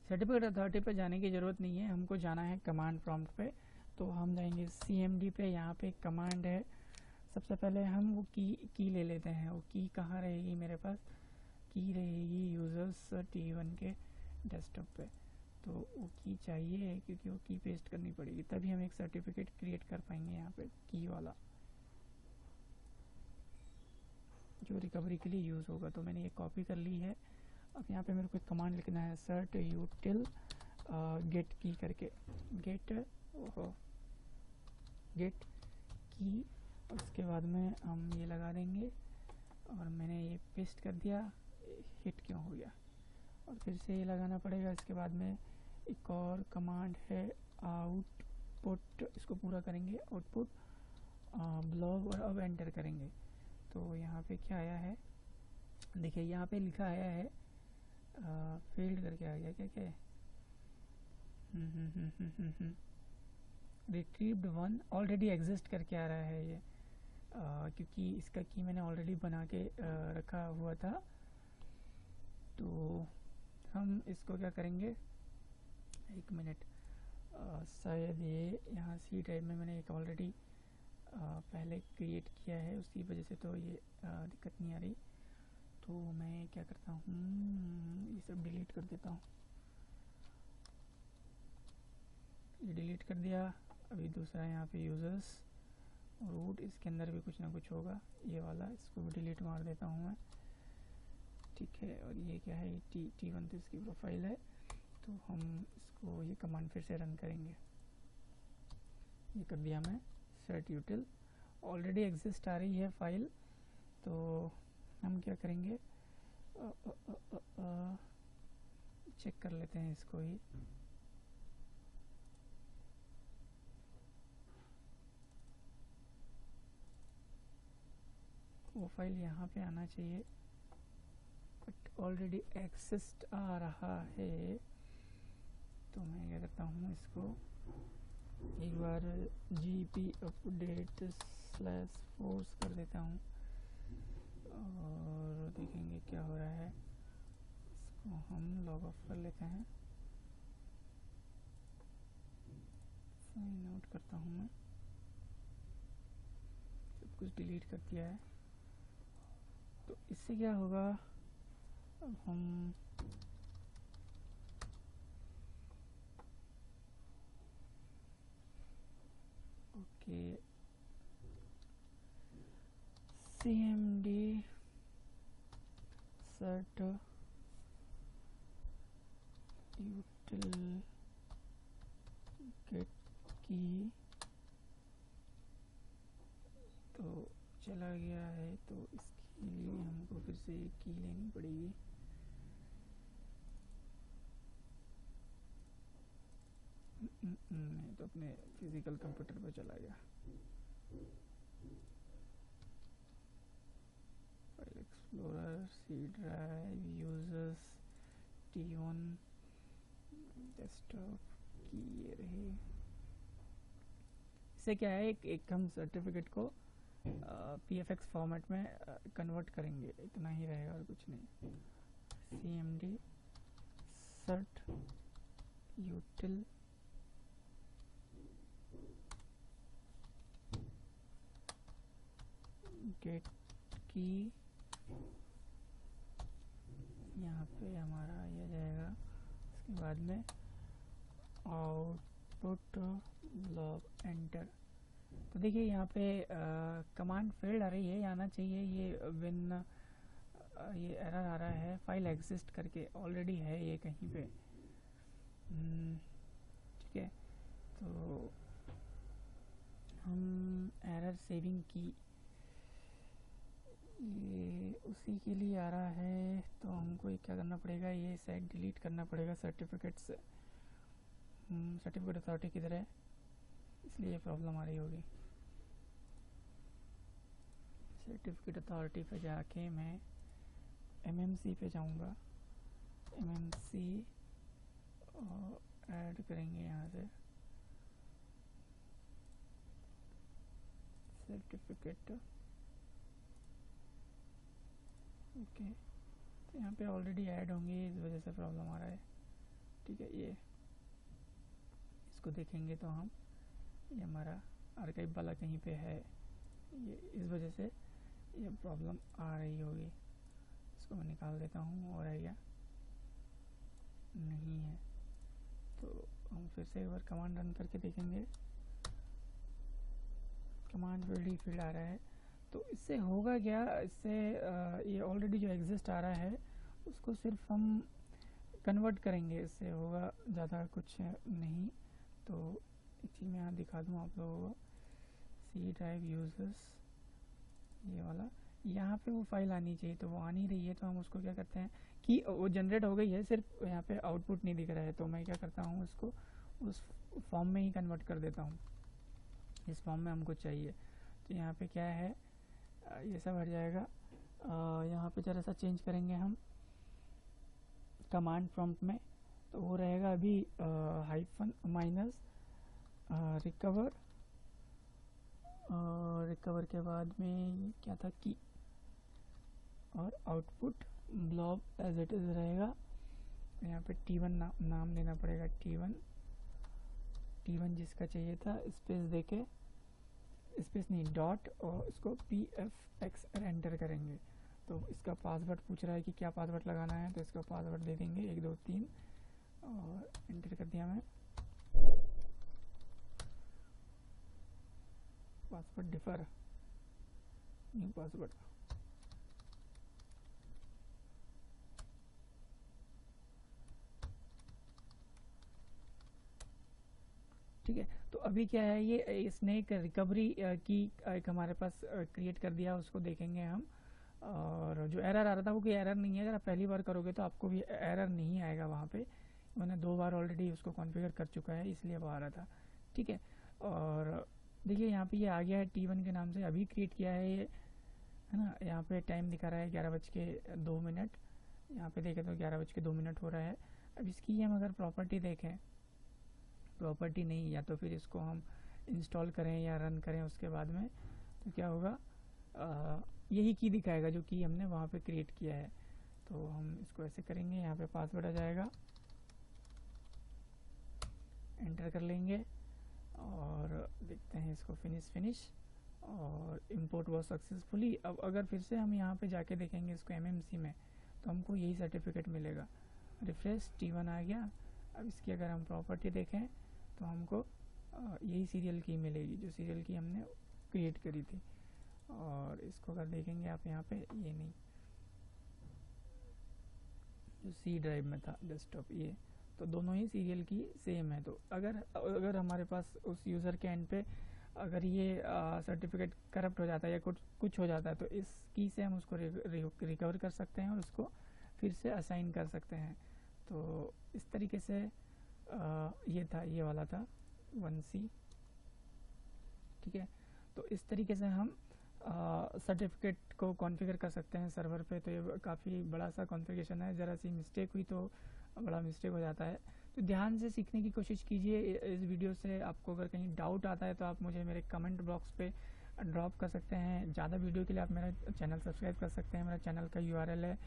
सर्टिफिकेट अथॉरिटी पे जाने की ज़रूरत नहीं है, हमको जाना है कमांड प्रॉम्प्ट पे। तो हम जाएंगे CMD पे, यहाँ पे कमांड है। सबसे पहले हम वो की ले लेते हैं। वो की कहाँ रहेगी मेरे पास, की रहेगी यूज़र्स T1 के डेस्कटॉप पे। तो वो की चाहिए, क्योंकि वो की पेस्ट करनी पड़ेगी, तभी हम एक सर्टिफिकेट क्रिएट कर पाएंगे यहाँ पे की वाला, जो रिकवरी के लिए यूज़ होगा। तो मैंने ये कॉपी कर ली है। अब यहाँ पे मेरे को एक कमांड लिखना है, सर्टयूटिल गेट की करके, गेट की। उसके बाद में हम ये लगा देंगे, और मैंने ये पेस्ट कर दिया। हिट क्यों हो गया, और फिर से ये लगाना पड़ेगा। इसके बाद में एक और कमांड है आउटपुट, इसको पूरा करेंगे आउटपुट ब्लॉग, और अब एंटर करेंगे। तो यहाँ पे क्या आया है, देखिए यहाँ पे लिखा आया है फेल्ड करके आ गया। क्या क्या है, रिट्रीव्ड 1 ऑलरेडी एग्जिस्ट करके आ रहा है ये, क्योंकि इसका की मैंने ऑलरेडी बना के रखा हुआ था। तो हम इसको क्या करेंगे, एक मिनट, शायद ये यहाँ सी ड्राइव में मैंने एक ऑलरेडी पहले क्रिएट किया है, उसकी वजह से तो ये दिक्कत नहीं आ रही। तो मैं क्या करता हूँ, ये सब डिलीट कर देता हूँ। ये डिलीट कर दिया। अभी दूसरा यहाँ पे यूज़र्स रूट, इसके अंदर भी कुछ ना कुछ होगा, ये वाला, इसको भी डिलीट मार देता हूँ मैं। ठीक है, और ये क्या है, T1 तो इसकी प्रोफाइल है। तो हम इसको ये कमांड फिर से रन करेंगे। ये कर दिया मैं, सर्टयूटिल ऑलरेडी एग्जिस्ट आ रही है फाइल। तो हम क्या करेंगे, चेक कर लेते हैं इसको ही। वो फाइल यहाँ पे आना चाहिए, बट ऑलरेडी एक्सिस्ट आ रहा है। तो मैं क्या करता हूँ, इसको एक बार gp update/force कर देता हूँ, और देखेंगे क्या हो रहा है। इसको हम लॉग ऑफ कर लेते हैं, साइन आउट करता हूँ मैं, सब कुछ डिलीट कर दिया है। तो इससे क्या होगा, अब हम okay CMD cert util get key, तो चला गया है। तो इसके लिए हमको फिर से एक की लेनी पड़ेगी। नहीं तो अपने फिजिकल कंप्यूटर पे चला गया। File explorer, C drive, users, T1 desktop key, ये रही। इससे क्या है, एक हम सर्टिफिकेट को PFX फॉर्मेट में कन्वर्ट करेंगे, इतना ही रहेगा और कुछ नहीं। CMD सर्ट यूटिल गेट की, यहाँ पे हमारा ये जाएगा, इसके बाद में आउटपुट ब्लॉक एंटर। तो देखिए यहाँ पे कमांड फेल्ड आ रही है, ये आना चाहिए ये विन, ये एरर आ रहा है फाइल एग्जिस्ट करके, ऑलरेडी है ये कहीं पे। ठीक है, तो हम एरर सेविंग की, ये उसी के लिए आ रहा है, तो हमको क्या करना पड़ेगा, ये साइट डिलीट करना पड़ेगा सर्टिफिकेट से। सर्टिफिकेट अथॉरिटी किधर है, इसलिए ये प्रॉब्लम आ रही होगी। सर्टिफिकेट अथॉरिटी पे जाके मैं एमएमसी पे जाऊंगा, एमएमसी ऐड करेंगे यहाँ से सर्टिफिकेट। ओके, तो यहाँ पे ऑलरेडी ऐड होंगे, इस वजह से प्रॉब्लम आ रहा है। ठीक है, ये इसको देखेंगे तो हम, ये हमारा आर्काइव वाला कहीं पे है, ये इस वजह से ये प्रॉब्लम आ रही होगी। इसको मैं निकाल देता हूँ, और है क्या, नहीं है। तो हम फिर से एक बार कमांड रन करके देखेंगे, कमांड फील्ड आ रहा है। तो इससे होगा क्या, इससे ये ऑलरेडी जो एग्जिस्ट आ रहा है उसको सिर्फ हम कन्वर्ट करेंगे, इससे होगा, ज़्यादा कुछ नहीं। तो एक चीज़ मैं यहाँ दिखा दूँ आप लोगों को, सी ड्राइव यूजर्स, ये वाला, यहाँ पे वो फाइल आनी चाहिए, तो वो आ नहीं रही है। तो हम उसको क्या करते हैं कि वो जनरेट हो गई है, सिर्फ यहाँ पे आउटपुट नहीं दिख रहा है, तो मैं क्या करता हूँ, इसको उस फॉर्म में ही कन्वर्ट कर देता हूँ, इस फॉर्म में हमको चाहिए। तो यहाँ पे क्या है, ये सब हट जाएगा। यहाँ पे जरा सा चेंज करेंगे हम कमांड प्रॉम्प्ट में, तो वो रहेगा अभी हाइफन माइनस रिकवर, रिकवर के बाद में क्या था की, और output blob as it is रहेगा। यहाँ पे T1 नाम देना पड़ेगा, T1 जिसका चाहिए था, स्पेस देके, स्पेस नहीं डॉट, और इसको PFX एंटर करेंगे। तो इसका पासवर्ड पूछ रहा है कि क्या पासवर्ड लगाना है, तो इसका पासवर्ड दे देंगे 1 2 3, और एंटर कर दिया मैं। पासवर्ड डिफर, न्यू पासवर्ड, ठीक है। तो अभी क्या है, ये इसने एक रिकवरी की एक हमारे पास क्रिएट कर दिया, उसको देखेंगे हम। और जो एरर आ रहा था वो कोई एरर नहीं है, अगर आप पहली बार करोगे तो आपको भी एरर नहीं आएगा वहाँ पे, मैंने 2 बार ऑलरेडी उसको कॉन्फ़िगर कर चुका है, इसलिए वो आ रहा था। ठीक है, और देखिए यहाँ पे ये आ गया है T1 के नाम से, अभी क्रिएट किया है ये, है ना। यहाँ पे टाइम दिखा रहा है 11:02, यहाँ पे देखें तो 11:02 हो रहा है। अब इसकी हम अगर प्रॉपर्टी देखें, प्रॉपर्टी नहीं, या तो फिर इसको हम इंस्टॉल करें या रन करें उसके बाद में, तो क्या होगा, यही की दिखाएगा जो की हमने वहाँ पे क्रिएट किया है। तो हम इसको ऐसे करेंगे, यहाँ पे पासवर्ड आ जाएगा, एंटर कर लेंगे, और देखते हैं इसको, फिनिश, और इंपोर्ट वॉज सक्सेसफुली। अब अगर फिर से हम यहाँ पे जाके देखेंगे इसको एमएमसी में, तो हमको यही सर्टिफिकेट मिलेगा। रिफ्रेश, T1 आ गया। अब इसकी अगर हम प्रॉपर्टी देखें तो हमको यही सीरियल की मिलेगी, जो सीरियल की हमने क्रिएट करी थी। और इसको अगर देखेंगे आप यहाँ पे, ये नहीं, जो सी ड्राइव में था डेस्कटॉप, ये, तो दोनों ही सीरियल की सेम है। तो अगर हमारे पास उस यूज़र के एंड पे अगर ये सर्टिफिकेट करप्ट हो जाता है या कुछ हो जाता है, तो इस की से हम उसको रिकवर कर सकते हैं और उसको फिर से असाइन कर सकते हैं। तो इस तरीके से ये था, ये वाला था 1C। ठीक है, तो इस तरीके से हम सर्टिफिकेट को कॉन्फ़िगर कर सकते हैं सर्वर पे। तो ये काफ़ी बड़ा सा कॉन्फ़िगरेशन है, ज़रा सी मिस्टेक हुई तो बड़ा मिस्टेक हो जाता है। तो ध्यान से सीखने की कोशिश कीजिए इस वीडियो से। आपको अगर कहीं डाउट आता है तो आप मुझे मेरे कमेंट बॉक्स पे ड्रॉप कर सकते हैं। ज़्यादा वीडियो के लिए आप मेरा चैनल सब्सक्राइब कर सकते हैं। मेरा चैनल का URL है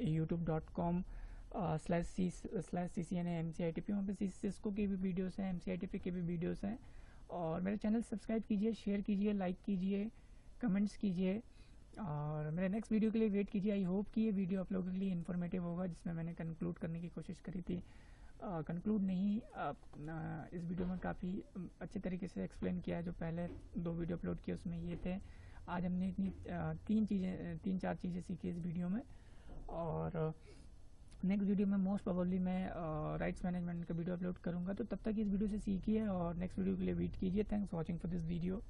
youtube.com/ccna/mcitp। वहाँ पे सिस्को की भी वीडियोस हैं, MCITP के भी वीडियोस हैं। और मेरे चैनल सब्सक्राइब कीजिए, शेयर कीजिए, लाइक कीजिए, कमेंट्स कीजिए। और मेरे नेक्स्ट वीडियो के लिए वेट कीजिए। आई होप कि ये वीडियो आप लोगों के लिए इन्फॉर्मेटिव होगा, जिसमें मैंने कंक्लूड करने की कोशिश करी थी। कंक्लूड नहीं, इस वीडियो में काफ़ी अच्छे तरीके से एक्सप्लेन किया है। जो पहले 2 वीडियो अपलोड किए उसमें ये थे। आज हमने इतनी 3-4 चीज़ें सीखी इस वीडियो में। और नेक्स्ट वीडियो में मोस्ट प्रोबेबली मैं राइट्स मैनेजमेंट का वीडियो अपलोड करूँगा। तो तब तक इस वीडियो से सीखिए और नेक्स्ट वीडियो के लिए वेट कीजिए। Thanks for watching for this video.